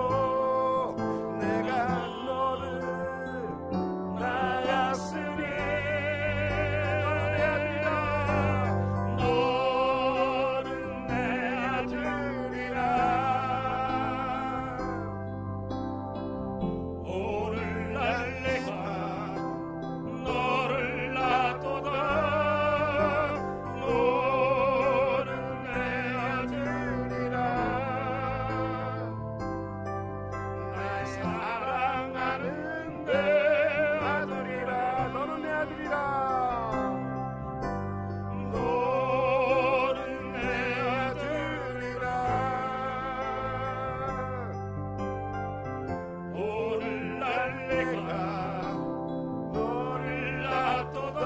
Speaker 1: 내가 너를 낳았으니 너는 내 아들이라. 오늘날 내가 너를 놔둬다. 너는 내 아들이라. 나의 사랑하는 내 아들이라. 너는 내 아들이라. 너는 내 아들이라. 오늘날 내가 너를 놔둬다.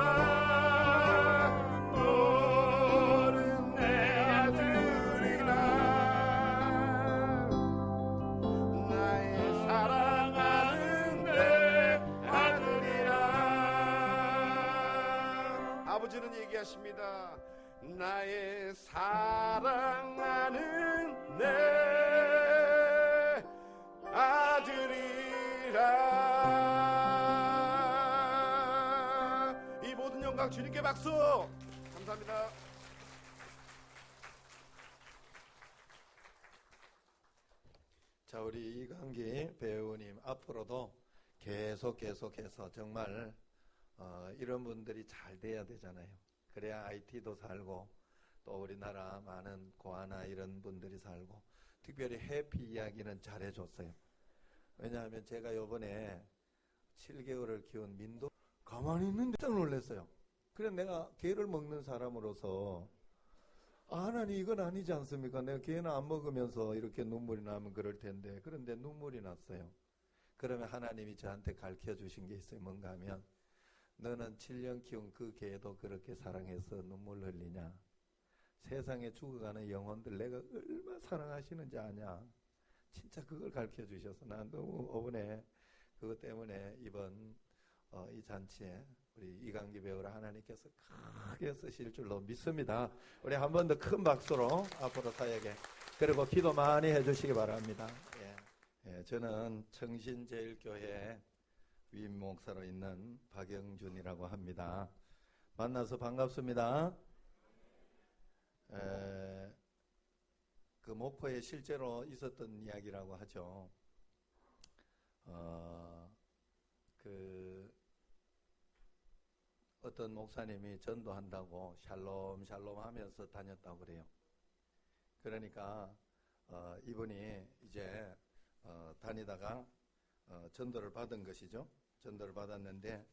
Speaker 1: 너는 내 아들이라. 나의 사랑하는 내 아들이라. 아버지는 얘기하십니다. 나의 사랑하는 내 아들이라. 이 모든 영광 주님께 박수. 감사합니다.
Speaker 2: 자, 우리 이강기 배우님 앞으로도 계속해서 정말 이런 분들이 잘 돼야 되잖아요. 그래야 IT도 살고 또 우리나라 많은 고아나 이런 분들이 살고, 특별히 해피 이야기는 잘해줬어요. 왜냐하면 제가 요번에 7개월을 키운 민도 가만히 있는데 깜짝 놀랐어요. 그래 내가 개를 먹는 사람으로서 하나님 이건 아니지 않습니까? 내가 개는 안 먹으면서 이렇게 눈물이 나면 그럴 텐데, 그런데 눈물이 났어요. 그러면 하나님이 저한테 가르쳐 주신 게 있어요. 뭔가 하면 너는 7년 키운 그 개도 그렇게 사랑해서 눈물 흘리냐? 세상에 죽어가는 영혼들 내가 얼마나 사랑하시는지 아냐? 진짜 그걸 가르쳐 주셔서 난 너무 어분해. 그것 때문에 이번 이 잔치에 우리 이강기 배우를 하나님께서 크게 쓰실 줄로 믿습니다. 우리 한 번 더 큰 박수로 앞으로 사역에 그리고 기도 많이 해주시기 바랍니다. 저는 청신제일교회 위임 목사로 있는 박영준이라고 합니다. 만나서 반갑습니다. 그 목포에 실제로 있었던 이야기라고 하죠. 어떤 목사님이 전도한다고 샬롬 하면서 다녔다고 그래요. 그러니까 이분이 이제 다니다가 전도를 받은 것이죠. 전도를 받았는데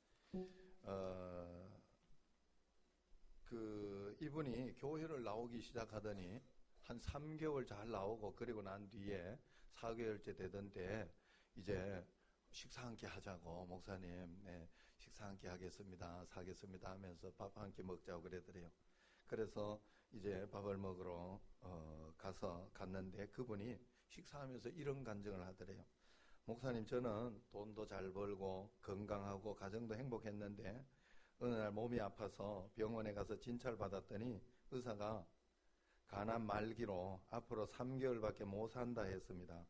Speaker 2: 이분이 교회를 나오기 시작하더니 한 3개월 잘 나오고, 그리고 난 뒤에 4개월째 되던데 이제 식사 함께 하자고, 목사님 식사 함께 하겠습니다, 사겠습니다 하면서 밥 함께 먹자고 그러더래요. 그래서 이제 밥을 먹으러 갔는데 그분이 식사하면서 이런 간증을 하더래요. 목사님, 저는 돈도 잘 벌고 건강하고 가정도 행복했는데 어느 날 몸이 아파서 병원에 가서 진찰 받았더니 의사가 간암 말기로 앞으로 3개월밖에 못 산다 했습니다.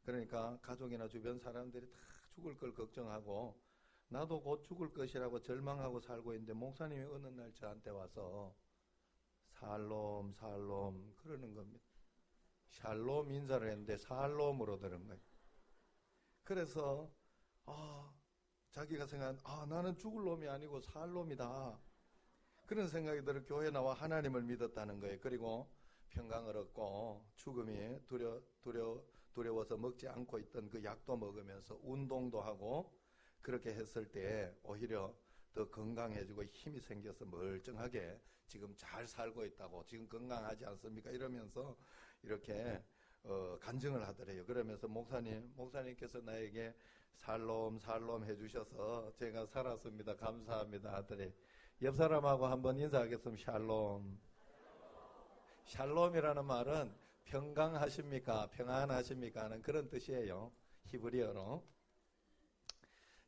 Speaker 2: 그러니까 가족이나 주변 사람들이 다 죽을 걸 걱정하고 나도 곧 죽을 것이라고 절망하고 살고 있는데 목사님이 어느 날 저한테 와서 살롬 살롬 그러는 겁니다. 샬롬 인사를 했는데 살롬으로 들은 거예요. 그래서 자기가 생각한 나는 죽을 놈이 아니고 살 놈이다. 그런 생각이 들어 교회 나와 하나님을 믿었다는 거예요. 그리고 평강을 얻고 죽음이 두려워서 먹지 않고 있던 그 약도 먹으면서 운동도 하고 그렇게 했을 때 오히려 더 건강해지고 힘이 생겨서 멀쩡하게 지금 잘 살고 있다고, 지금 건강하지 않습니까? 이러면서 이렇게 간증을 하더래요. 그러면서 목사님께서 나에게 살롬 해주셔서 제가 살았습니다. 감사합니다 하더래. 옆 사람하고 한번 인사하겠습니다. 샬롬. 샬롬이라는 말은 평강하십니까? 평안하십니까? 하는 그런 뜻이에요. 히브리어로.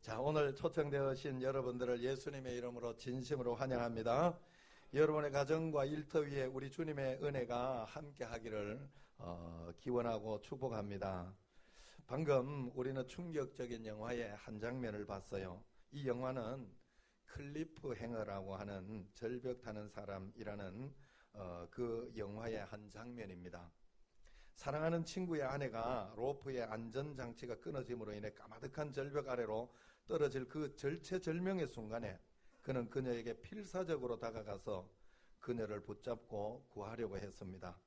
Speaker 2: 자, 오늘 초청되신 여러분들을 예수님의 이름으로 진심으로 환영합니다. 여러분의 가정과 일터 위에 우리 주님의 은혜가 함께 하기를 기원하고 축복합니다. 방금 우리는 충격적인 영화의 한 장면을 봤어요. 이 영화는 클리프 행어라고 하는 절벽 타는 사람이라는 그 영화의 한 장면입니다. 사랑하는 친구의 아내가 로프의 안전장치가 끊어짐으로 인해 까마득한 절벽 아래로 떨어질 그 절체절명의 순간에 그는 그녀에게 필사적으로 다가가서 그녀를 붙잡고 구하려고 했습니다.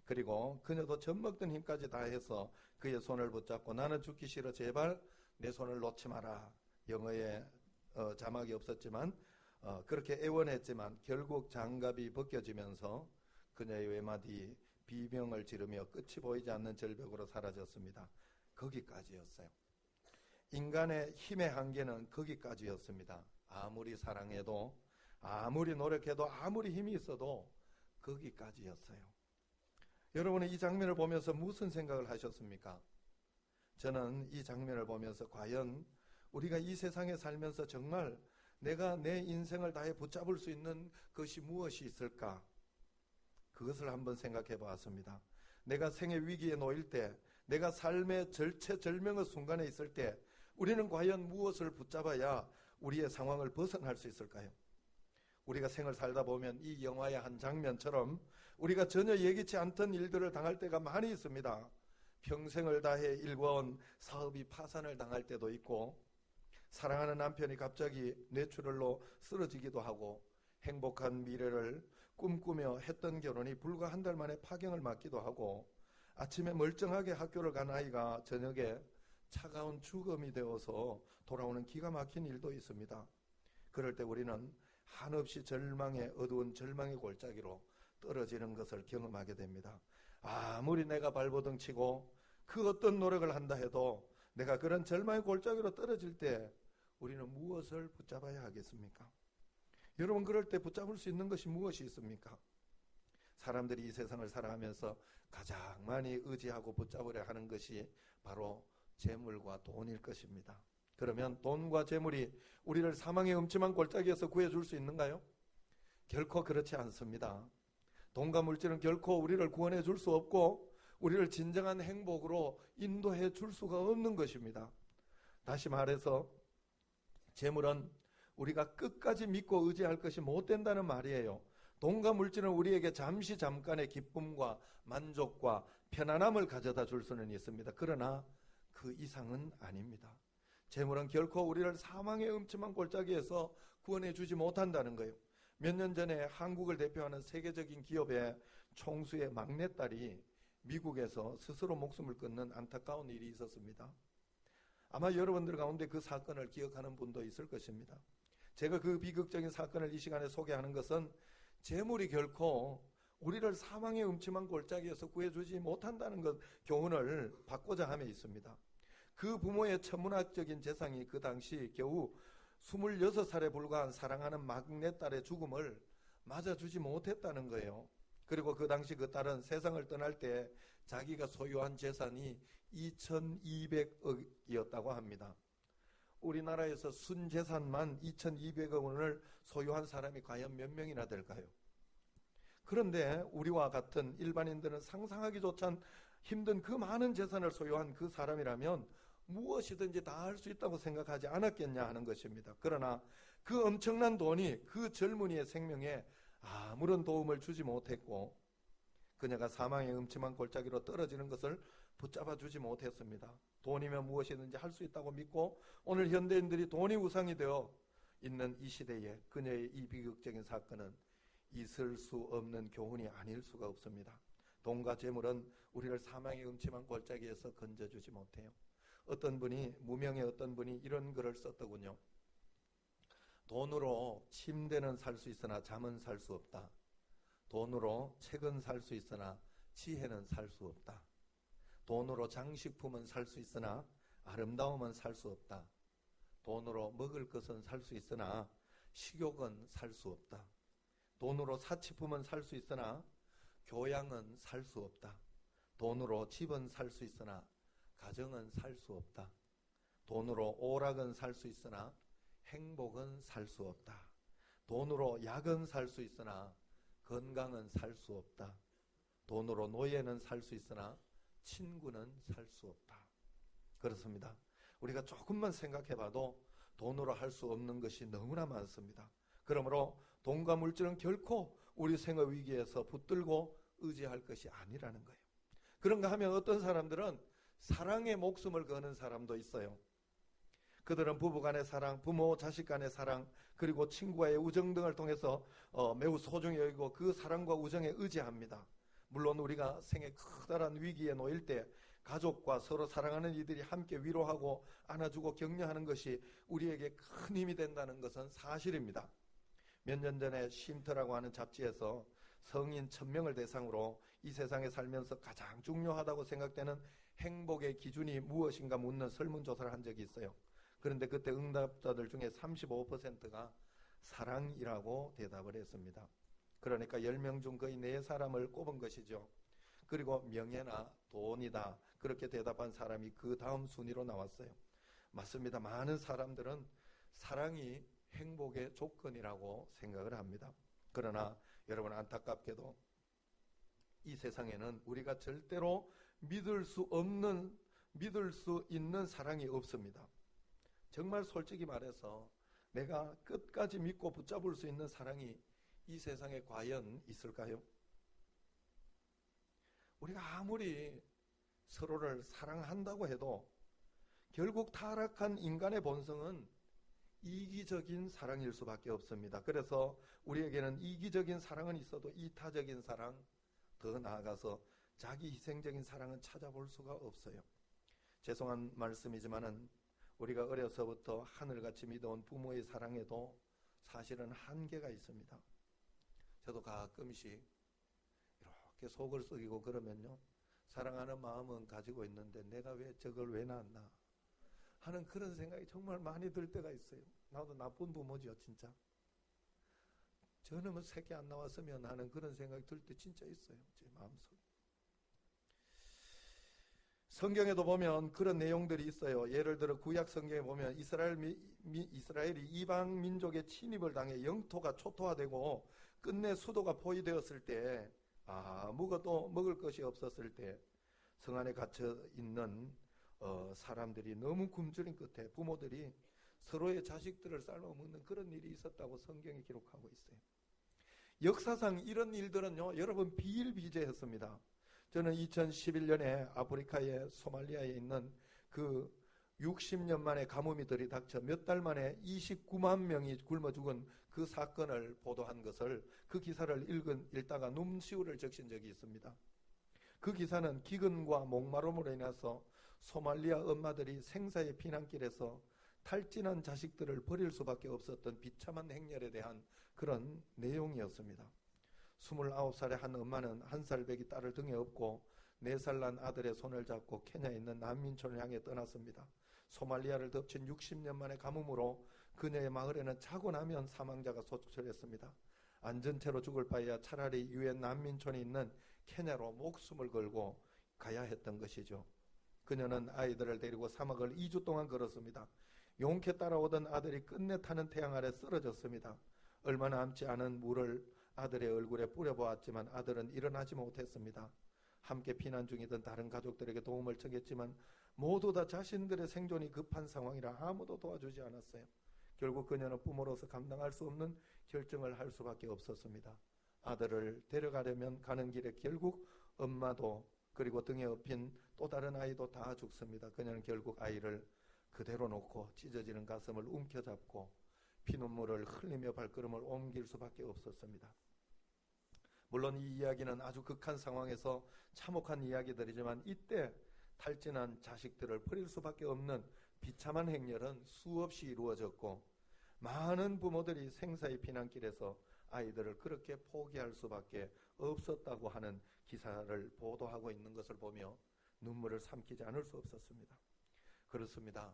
Speaker 2: 그리고 그녀도 젖먹던 힘까지 다해서 그의 손을 붙잡고 나는 죽기 싫어 제발 내 손을 놓지 마라. 영어에 자막이 없었지만 그렇게 애원했지만 결국 장갑이 벗겨지면서 그녀의 외마디 비명을 지르며 끝이 보이지 않는 절벽으로 사라졌습니다. 거기까지였어요. 인간의 힘의 한계는 거기까지였습니다. 아무리 사랑해도 아무리 노력해도 아무리 힘이 있어도 거기까지였어요. 여러분은 이 장면을 보면서 무슨 생각을 하셨습니까? 저는 이 장면을 보면서 과연 우리가 이 세상에 살면서 정말 내가 내 인생을 다해 붙잡을 수 있는 것이 무엇이 있을까? 그것을 한번 생각해 보았습니다. 내가 생의 위기에 놓일 때, 내가 삶의 절체절명의 순간에 있을 때 우리는 과연 무엇을 붙잡아야 우리의 상황을 벗어날 수 있을까요? 우리가 생을 살다 보면 이 영화의 한 장면처럼 우리가 전혀 예기치 않던 일들을 당할 때가 많이 있습니다. 평생을 다해 일궈온 사업이 파산을 당할 때도 있고 사랑하는 남편이 갑자기 뇌출혈로 쓰러지기도 하고 행복한 미래를 꿈꾸며 했던 결혼이 불과 한 달 만에 파경을 맞기도 하고 아침에 멀쩡하게 학교를 간 아이가 저녁에 차가운 죽음이 되어서 돌아오는 기가 막힌 일도 있습니다. 그럴 때 우리는 한없이 어두운 절망의 골짜기로 떨어지는 것을 경험하게 됩니다. 아무리 내가 발버둥 치고 그 어떤 노력을 한다 해도 내가 그런 절망의 골짜기로 떨어질 때 우리는 무엇을 붙잡아야 하겠습니까? 여러분, 그럴 때 붙잡을 수 있는 것이 무엇이 있습니까? 사람들이 이 세상을 살아가면서 가장 많이 의지하고 붙잡으려 하는 것이 바로 재물과 돈일 것입니다. 그러면 돈과 재물이 우리를 사망의 음침한 골짜기에서 구해줄 수 있는가요? 결코 그렇지 않습니다. 돈과 물질은 결코 우리를 구원해 줄 수 없고 우리를 진정한 행복으로 인도해 줄 수가 없는 것입니다. 다시 말해서 재물은 우리가 끝까지 믿고 의지할 것이 못 된다는 말이에요. 돈과 물질은 우리에게 잠깐의 기쁨과 만족과 편안함을 가져다 줄 수는 있습니다. 그러나 그 이상은 아닙니다. 재물은 결코 우리를 사망의 음침한 골짜기에서 구원해 주지 못한다는 거예요. 몇 년 전에 한국을 대표하는 세계적인 기업의 총수의 막내딸이 미국에서 스스로 목숨을 끊는 안타까운 일이 있었습니다. 아마 여러분들 가운데 그 사건을 기억하는 분도 있을 것입니다. 제가 그 비극적인 사건을 이 시간에 소개하는 것은 재물이 결코 우리를 사망의 음침한 골짜기에서 구해주지 못한다는 것 교훈을 받고자 함에 있습니다. 그 부모의 천문학적인 재산이 그 당시 겨우 26살에 불과한 사랑하는 막내딸의 죽음을 맞아주지 못했다는 거예요. 그리고 그 당시 그 딸은 세상을 떠날 때 자기가 소유한 재산이 2200억이었다고 합니다. 우리나라에서 순재산만 2200억 원을 소유한 사람이 과연 몇 명이나 될까요? 그런데 우리와 같은 일반인들은 상상하기조차 힘든 그 많은 재산을 소유한 그 사람이라면 무엇이든지 다 할 수 있다고 생각하지 않았겠냐 하는 것입니다. 그러나 그 엄청난 돈이 그 젊은이의 생명에 아무런 도움을 주지 못했고 그녀가 사망의 음침한 골짜기로 떨어지는 것을 붙잡아 주지 못했습니다. 돈이면 무엇이든지 할 수 있다고 믿고 오늘 현대인들이 돈이 우상이 되어 있는 이 시대에 그녀의 이 비극적인 사건은 있을 수 없는 교훈이 아닐 수가 없습니다. 돈과 재물은 우리를 사망의 음침한 골짜기에서 건져주지 못해요. 어떤 분이 무명의 어떤 분이 이런 글을 썼더군요. 돈으로 침대는 살 수 있으나 잠은 살 수 없다. 돈으로 책은 살 수 있으나 지혜는 살 수 없다. 돈으로 장식품은 살 수 있으나 아름다움은 살 수 없다. 돈으로 먹을 것은 살 수 있으나 식욕은 살 수 없다. 돈으로 사치품은 살 수 있으나 교양은 살 수 없다. 돈으로 집은 살 수 있으나 가정은 살 수 없다. 돈으로 오락은 살 수 있으나 행복은 살 수 없다. 돈으로 약은 살 수 있으나 건강은 살 수 없다. 돈으로 노예는 살 수 있으나 친구는 살 수 없다. 그렇습니다. 우리가 조금만 생각해봐도 돈으로 할 수 없는 것이 너무나 많습니다. 그러므로 돈과 물질은 결코 우리 생업 위기에서 붙들고 의지할 것이 아니라는 거예요. 그런가 하면 어떤 사람들은 사랑에 목숨을 거는 사람도 있어요. 그들은 부부간의 사랑, 부모 자식 간의 사랑, 그리고 친구와의 우정 등을 통해서 매우 소중히 여기고 그 사랑과 우정에 의지합니다. 물론 우리가 생애 커다란 위기에 놓일 때 가족과 서로 사랑하는 이들이 함께 위로하고 안아주고 격려하는 것이 우리에게 큰 힘이 된다는 것은 사실입니다. 몇 년 전에 쉼터라고 하는 잡지에서 성인 1000명을 대상으로 이 세상에 살면서 가장 중요하다고 생각되는 행복의 기준이 무엇인가 묻는 설문조사를 한 적이 있어요. 그런데 그때 응답자들 중에 35%가 사랑이라고 대답을 했습니다. 그러니까 10명 중 거의 4사람을 꼽은 것이죠. 그리고 명예나 돈이다 그렇게 대답한 사람이 그 다음 순위로 나왔어요. 맞습니다. 많은 사람들은 사랑이 행복의 조건이라고 생각을 합니다. 그러나 여러분 안타깝게도 이 세상에는 우리가 절대로 믿을 수 있는 사랑이 없습니다. 정말 솔직히 말해서 내가 끝까지 믿고 붙잡을 수 있는 사랑이 이 세상에 과연 있을까요? 우리가 아무리 서로를 사랑한다고 해도 결국 타락한 인간의 본성은 이기적인 사랑일 수밖에 없습니다. 그래서 우리에게는 이기적인 사랑은 있어도 이타적인 사랑, 더 나아가서 자기 희생적인 사랑은 찾아볼 수가 없어요. 죄송한 말씀이지만은 우리가 어려서부터 하늘같이 믿어온 부모의 사랑에도 사실은 한계가 있습니다. 저도 가끔씩 이렇게 속을 썩이고 그러면요, 사랑하는 마음은 가지고 있는데 내가 왜 저걸 왜 낳았나 하는 그런 생각이 정말 많이 들 때가 있어요. 나도 나쁜 부모죠, 진짜. 저놈은 새끼 안 나왔으면 하는 그런 생각이 들 때 진짜 있어요, 제 마음속에. 성경에도 보면 그런 내용들이 있어요. 예를 들어 구약 성경에 보면 이스라엘이 이방 민족의 침입을 당해 영토가 초토화되고 끝내 수도가 포위되었을 때 아무것도 먹을 것이 없었을 때 성 안에 갇혀 있는 사람들이 너무 굶주린 끝에 부모들이 서로의 자식들을 삶아 먹는 그런 일이 있었다고 성경이 기록하고 있어요. 역사상 이런 일들은요, 여러분 비일비재했습니다. 저는 2011년에 아프리카의 소말리아에 있는 그 60년 만에 가뭄이 들이닥쳐 몇 달 만에 29만 명이 굶어 죽은 그 사건을 보도한 것을, 그 기사를 읽다가 눈시울을 적신 적이 있습니다. 그 기사는 기근과 목마름으로 인해서 소말리아 엄마들이 생사의 피난길에서 탈진한 자식들을 버릴 수밖에 없었던 비참한 행렬에 대한 그런 내용이었습니다. 29살의 한 엄마는 1살 배기 딸을 등에 업고 4살 난 아들의 손을 잡고 케냐에 있는 난민촌을 향해 떠났습니다. 소말리아를 덮친 60년 만의 가뭄으로 그녀의 마을에는 자고 나면 사망자가 속출했습니다. 안전체로 죽을 바에야 차라리 유엔 난민촌에 있는 케냐로 목숨을 걸고 가야 했던 것이죠. 그녀는 아이들을 데리고 사막을 2주 동안 걸었습니다. 용케 따라오던 아들이 끝내 타는 태양 아래 쓰러졌습니다. 얼마 남지 않은 물을 아들의 얼굴에 뿌려보았지만 아들은 일어나지 못했습니다. 함께 피난 중이던 다른 가족들에게 도움을 청했지만 모두 다 자신들의 생존이 급한 상황이라 아무도 도와주지 않았어요. 결국 그녀는 부모로서 감당할 수 없는 결정을 할 수밖에 없었습니다. 아들을 데려가려면 가는 길에 결국 엄마도 그리고 등에 업힌 또 다른 아이도 다 죽습니다. 그녀는 결국 아이를 그대로 놓고 찢어지는 가슴을 움켜잡고 피눈물을 흘리며 발걸음을 옮길 수밖에 없었습니다. 물론 이 이야기는 아주 극한 상황에서 참혹한 이야기들이지만 이때 탈진한 자식들을 버릴 수밖에 없는 비참한 행렬은 수없이 이루어졌고 많은 부모들이 생사의 피난길에서 아이들을 그렇게 포기할 수밖에 없었다고 하는 기사를 보도하고 있는 것을 보며 눈물을 삼키지 않을 수 없었습니다. 그렇습니다.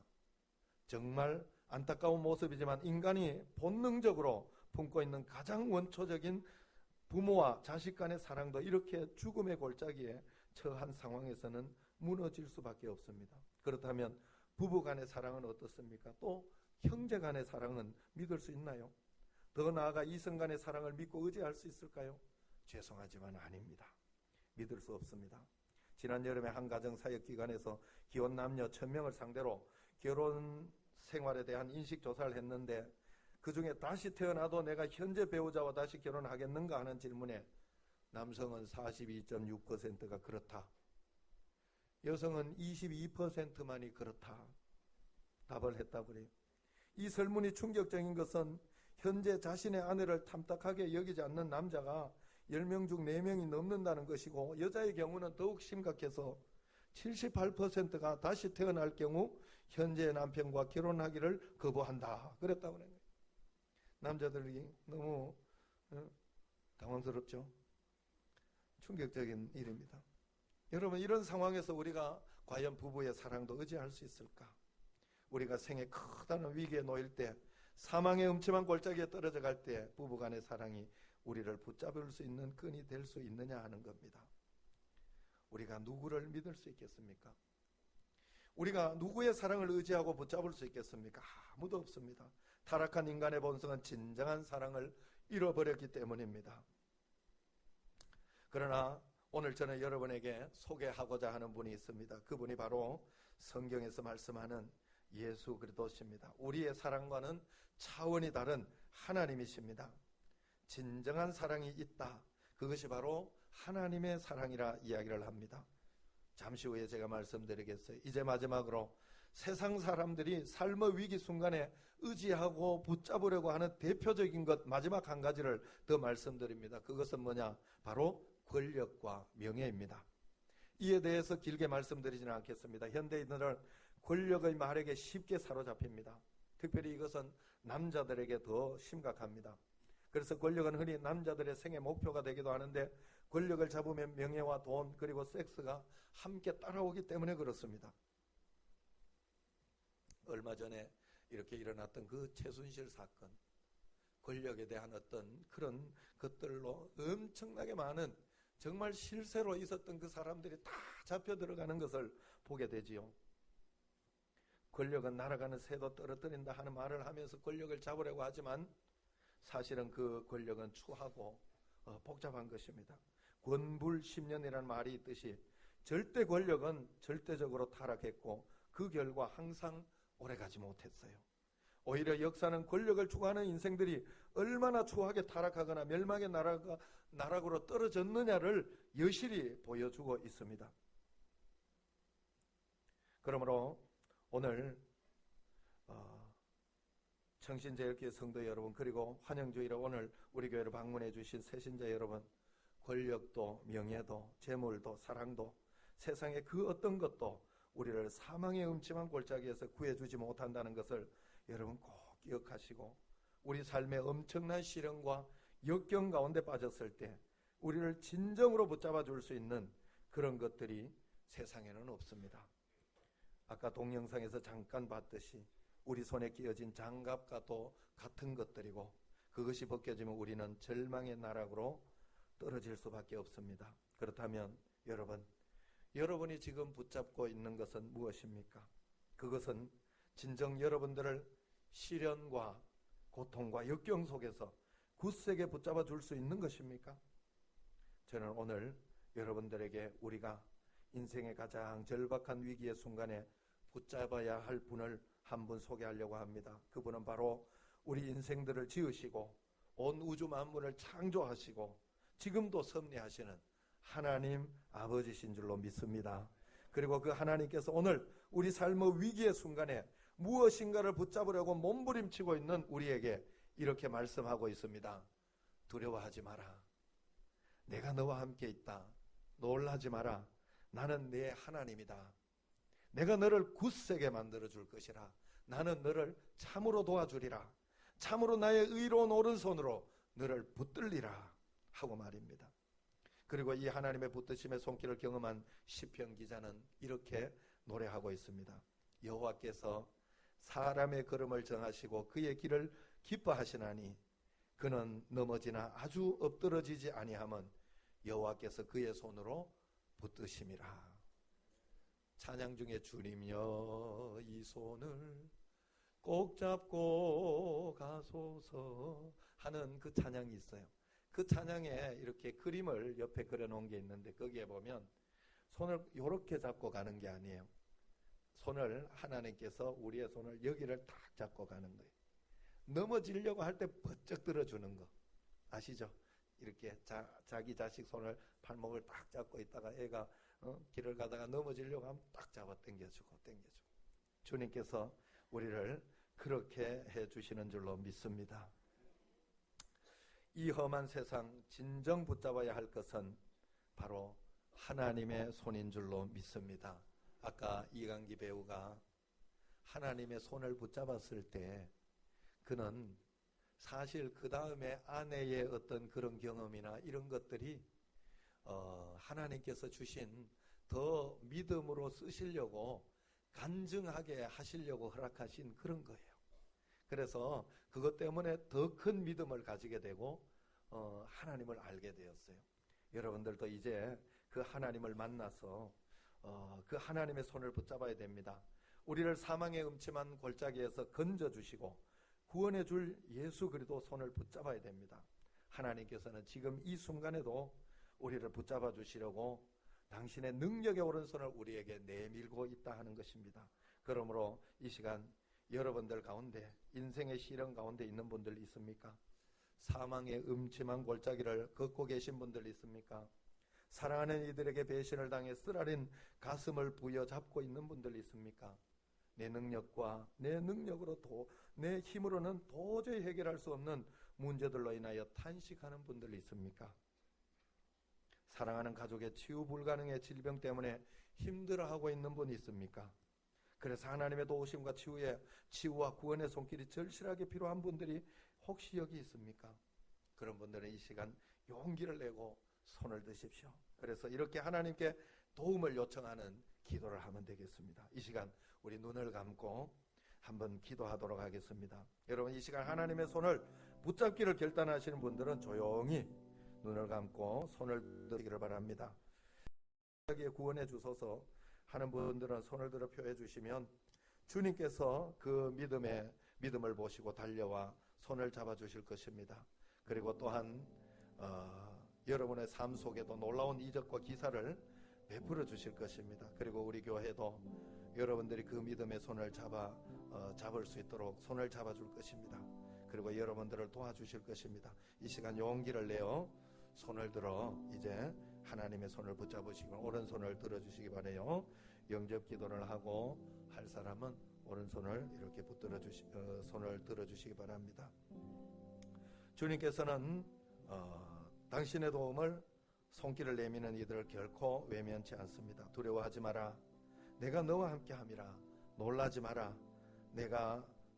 Speaker 2: 정말 안타까운 모습이지만 인간이 본능적으로 품고 있는 가장 원초적인 부모와 자식 간의 사랑도 이렇게 죽음의 골짜기에 처한 상황에서는 무너질 수밖에 없습니다. 그렇다면 부부 간의 사랑은 어떻습니까? 또 형제 간의 사랑은 믿을 수 있나요? 더 나아가 이성 간의 사랑을 믿고 의지할 수 있을까요? 죄송하지만 아닙니다. 믿을 수 없습니다. 지난 여름에 한 가정 사역기관에서 기혼 남녀 1000명을 상대로 결혼 생활에 대한 인식조사를 했는데 그중에 다시 태어나도 내가 현재 배우자와 다시 결혼하겠는가 하는 질문에 남성은 42.6%가 그렇다. 여성은 22%만이 그렇다. 답을 했다 그래요. 이 설문이 충격적인 것은 현재 자신의 아내를 탐탁하게 여기지 않는 남자가 10명 중 4명이 넘는다는 것이고 여자의 경우는 더욱 심각해서 78%가 다시 태어날 경우 현재의 남편과 결혼하기를 거부한다. 그랬다고 그래요. 남자들이 너무 당황스럽죠. 충격적인 일입니다. 여러분, 이런 상황에서 우리가 과연 부부의 사랑도 의지할 수 있을까? 우리가 생에 크다는 위기에 놓일 때, 사망의 음침한 골짜기에 떨어져 갈 때 부부간의 사랑이 우리를 붙잡을 수 있는 끈이 될 수 있느냐 하는 겁니다. 우리가 누구를 믿을 수 있겠습니까? 우리가 누구의 사랑을 의지하고 붙잡을 수 있겠습니까? 아무도 없습니다. 타락한 인간의 본성은 진정한 사랑을 잃어버렸기 때문입니다. 그러나 오늘 저는 여러분에게 소개하고자 하는 분이 있습니다. 그분이 바로 성경에서 말씀하는 예수 그리스도십니다. 우리의 사랑과는 차원이 다른 하나님이십니다. 진정한 사랑이 있다. 그것이 바로 하나님의 사랑이라 이야기를 합니다. 잠시 후에 제가 말씀드리겠어요. 이제 마지막으로 세상 사람들이 삶의 위기 순간에 의지하고 붙잡으려고 하는 대표적인 것 마지막 한 가지를 더 말씀드립니다. 그것은 뭐냐? 바로 권력과 명예입니다. 이에 대해서 길게 말씀드리지는 않겠습니다. 현대인들은 권력의 말에게 쉽게 사로잡힙니다. 특별히 이것은 남자들에게 더 심각합니다. 그래서 권력은 흔히 남자들의 생애 목표가 되기도 하는데 권력을 잡으면 명예와 돈 그리고 섹스가 함께 따라오기 때문에 그렇습니다. 얼마 전에 이렇게 일어났던 그 최순실 사건, 권력에 대한 어떤 그런 것들로 엄청나게 많은 정말 실세로 있었던 그 사람들이 다 잡혀 들어가는 것을 보게 되지요. 권력은 날아가는 새도 떨어뜨린다 하는 말을 하면서 권력을 잡으려고 하지만 사실은 그 권력은 추하고 복잡한 것입니다. 권불십년이라는 말이 있듯이 절대 권력은 절대적으로 타락했고 그 결과 항상 오래가지 못했어요. 오히려 역사는 권력을 추구하는 인생들이 얼마나 추하게 타락하거나 멸망의 나락으로 떨어졌느냐를 여실히 보여주고 있습니다. 그러므로 오늘 청신제일교회 성도 여러분 그리고 환영주의로 오늘 우리 교회를 방문해 주신 새신자 여러분, 권력도 명예도 재물도 사랑도 세상의 그 어떤 것도 우리를 사망의 음침한 골짜기에서 구해주지 못한다는 것을 여러분 꼭 기억하시고 우리 삶의 엄청난 시련과 역경 가운데 빠졌을 때 우리를 진정으로 붙잡아 줄 수 있는 그런 것들이 세상에는 없습니다. 아까 동영상에서 잠깐 봤듯이 우리 손에 끼어진 장갑과도 같은 것들이고 그것이 벗겨지면 우리는 절망의 나락으로 떨어질 수밖에 없습니다. 그렇다면 여러분이 지금 붙잡고 있는 것은 무엇입니까? 그것은 진정 여러분들을 시련과 고통과 역경 속에서 굳세게 붙잡아 줄 수 있는 것입니까? 저는 오늘 여러분들에게 우리가 인생의 가장 절박한 위기의 순간에 붙잡아야 할 분을 한 분 소개하려고 합니다. 그분은 바로 우리 인생들을 지으시고 온 우주 만물을 창조하시고 지금도 섭리하시는 하나님 아버지신 줄로 믿습니다. 그리고 그 하나님께서 오늘 우리 삶의 위기의 순간에 무엇인가를 붙잡으려고 몸부림치고 있는 우리에게 이렇게 말씀하고 있습니다. 두려워하지 마라. 내가 너와 함께 있다. 놀라지 마라. 나는 내 하나님이다. 내가 너를 굳세게 만들어 줄 것이라. 나는 너를 참으로 도와주리라. 참으로 나의 의로운 오른손으로 너를 붙들리라 하고 말입니다. 그리고 이 하나님의 붙드심의 손길을 경험한 시편 기자는 이렇게 노래하고 있습니다. 여호와께서 사람의 걸음을 정하시고 그의 길을 기뻐하시나니 그는 넘어지나 아주 엎드러지지 아니함은 여호와께서 그의 손으로 붙드심이라. 찬양 중에 주님여 이 손을 꼭 잡고 가소서 하는 그 찬양이 있어요. 그 찬양에 이렇게 그림을 옆에 그려놓은 게 있는데 거기에 보면 손을 이렇게 잡고 가는 게 아니에요. 손을 하나님께서 우리의 손을 여기를 딱 잡고 가는 거예요. 넘어지려고 할 때 번쩍 들어주는 거 아시죠? 이렇게 자기 자식 손을 팔목을 딱 잡고 있다가 애가 길을 가다가 넘어지려고 하면 딱 잡아 당겨주고 주님께서 우리를 그렇게 해주시는 줄로 믿습니다. 이 험한 세상 진정 붙잡아야 할 것은 바로 하나님의 손인 줄로 믿습니다. 아까 이강기 배우가 하나님의 손을 붙잡았을 때 그는 사실 그 다음에 아내의 어떤 그런 경험이나 이런 것들이 하나님께서 주신 더 믿음으로 쓰시려고 간증하게 하시려고 허락하신 그런 거예요. 그래서 그것 때문에 더 큰 믿음을 가지게 되고 하나님을 알게 되었어요. 여러분들도 이제 그 하나님을 만나서 그 하나님의 손을 붙잡아야 됩니다. 우리를 사망의 음침한 골짜기에서 건져주시고 구원해 줄 예수 그리스도 손을 붙잡아야 됩니다. 하나님께서는 지금 이 순간에도 우리를 붙잡아 주시려고 당신의 능력의 오른손을 우리에게 내밀고 있다 하는 것입니다. 그러므로 이 시간 여러분들 가운데 인생의 시련 가운데 있는 분들 있습니까? 사망의 음침한 골짜기를 걷고 계신 분들 있습니까? 사랑하는 이들에게 배신을 당해 쓰라린 가슴을 부여잡고 있는 분들 있습니까? 내 능력과 내 능력으로 내 힘으로는 도저히 해결할 수 없는 문제들로 인하여 탄식하는 분들 있습니까? 사랑하는 가족의 치유 불가능의 질병 때문에 힘들어하고 있는 분 있습니까? 그래서 하나님의 도우심과 치유와 구원의 손길이 절실하게 필요한 분들이 혹시 여기 있습니까? 그런 분들은 이 시간 용기를 내고 손을 드십시오. 그래서 이렇게 하나님께 도움을 요청하는 기도를 하면 되겠습니다. 이 시간 우리 눈을 감고 한번 기도하도록 하겠습니다. 여러분 이 시간 하나님의 손을 붙잡기를 결단하시는 분들은 조용히 눈을 감고 손을 드시기를 바랍니다. 구원해 주소서 하는 분들은 손을 들어 표해 주시면 주님께서 그 믿음을 보시고 달려와 손을 잡아 주실 것입니다. 그리고 또한 여러분의 삶 속에도 놀라운 이적과 기사를 베풀어 주실 것입니다. 그리고 우리 교회도 여러분들이 그 믿음의 손을 잡을 수 있도록 손을 잡아 줄 것입니다. 그리고 여러분들을 도와주실 것입니다. 이 시간 용기를 내어 손을 들어 이제 하나님의 손을 붙잡으시고 오른손을 들어주시기 바라요. 영접 기도를 하고 할 사람은 오른손을 이렇게 손을 들어주시기 바랍니다. 주님께서는 당신의 도움을 손길을 내미는 이들을 결코 외면치 않습니다. 두려워하지 마라. 내가 너와 함께 함이라. 놀라지 마라.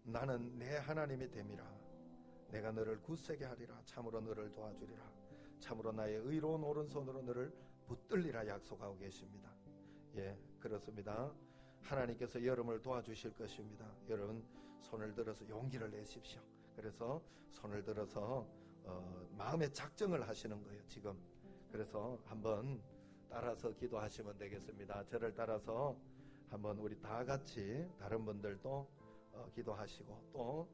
Speaker 2: 나는 내 하나님이 됨이라. 내가 너를 굳세게 하리라. 참으로 너를 도와주리라. 참으로 나의 의로운 오른손으로 너를 붙들리라 약속하고 계십니다. 예, 그렇습니다. 하나님께서 여러분을 도와주실 것입니다. 여러분 손을 들어서 용기를 내십시오. 그래서 손을 들어서 마음의 작정을 하시는 거예요, 지금. 그래서 한번 따라서 기도하시면 되겠습니다. 저를 따라서 한번 우리 다 같이, 다른 분들도 기도하시고, 또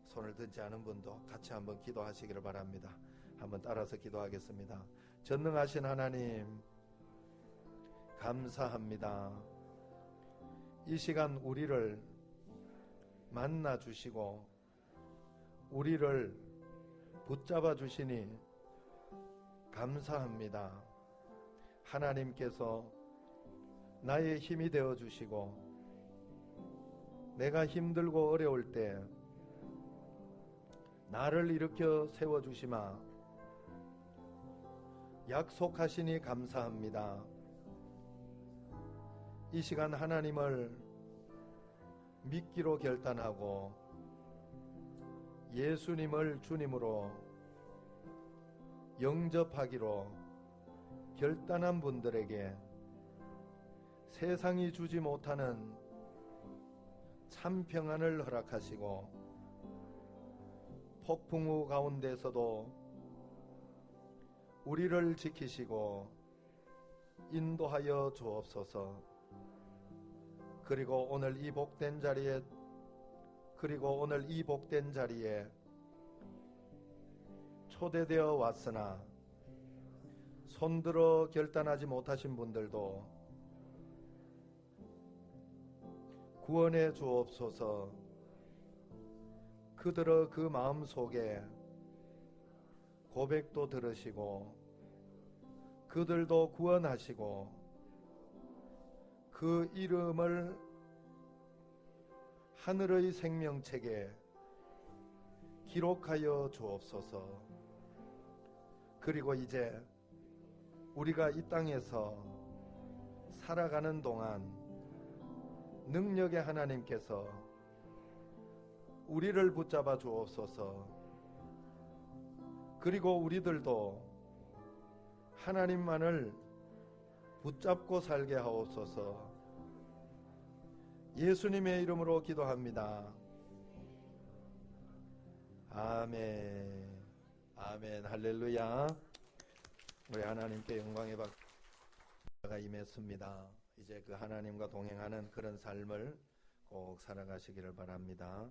Speaker 2: 손을 들지 않은 분도 같이 한번 기도하시기를 바랍니다. 한번 따라서 기도하겠습니다. 전능하신 하나님, 감사합니다. 이 시간 우리를 만나 주시고 우리를 붙잡아 주시니 감사합니다. 하나님께서 나의 힘이 되어 주시고 내가 힘들고 어려울 때 나를 일으켜 세워 주시마 약속하시니 감사합니다. 이 시간 하나님을 믿기로 결단하고 예수님을 주님으로 영접하기로 결단한 분들에게 세상이 주지 못하는 참 평안을 허락하시고 폭풍우 가운데서도 우리를 지키시고 인도하여 주옵소서. 그리고 오늘 이 복된 자리에 초대되어 왔으나 손들어 결단하지 못하신 분들도 구원해 주옵소서. 그들의 그 마음 속에 고백도 들으시고 그들도 구원하시고 그 이름을 하늘의 생명책에 기록하여 주옵소서. 그리고 이제 우리가 이 땅에서 살아가는 동안 능력의 하나님께서 우리를 붙잡아 주옵소서. 그리고 우리들도 하나님만을 붙잡고 살게 하옵소서. 예수님의 이름으로 기도합니다. 아멘. 아멘. 할렐루야. 우리 하나님께 영광의 박수가 임했습니다. 이제 그 하나님과 동행하는 그런 삶을 꼭 살아가시기를 바랍니다.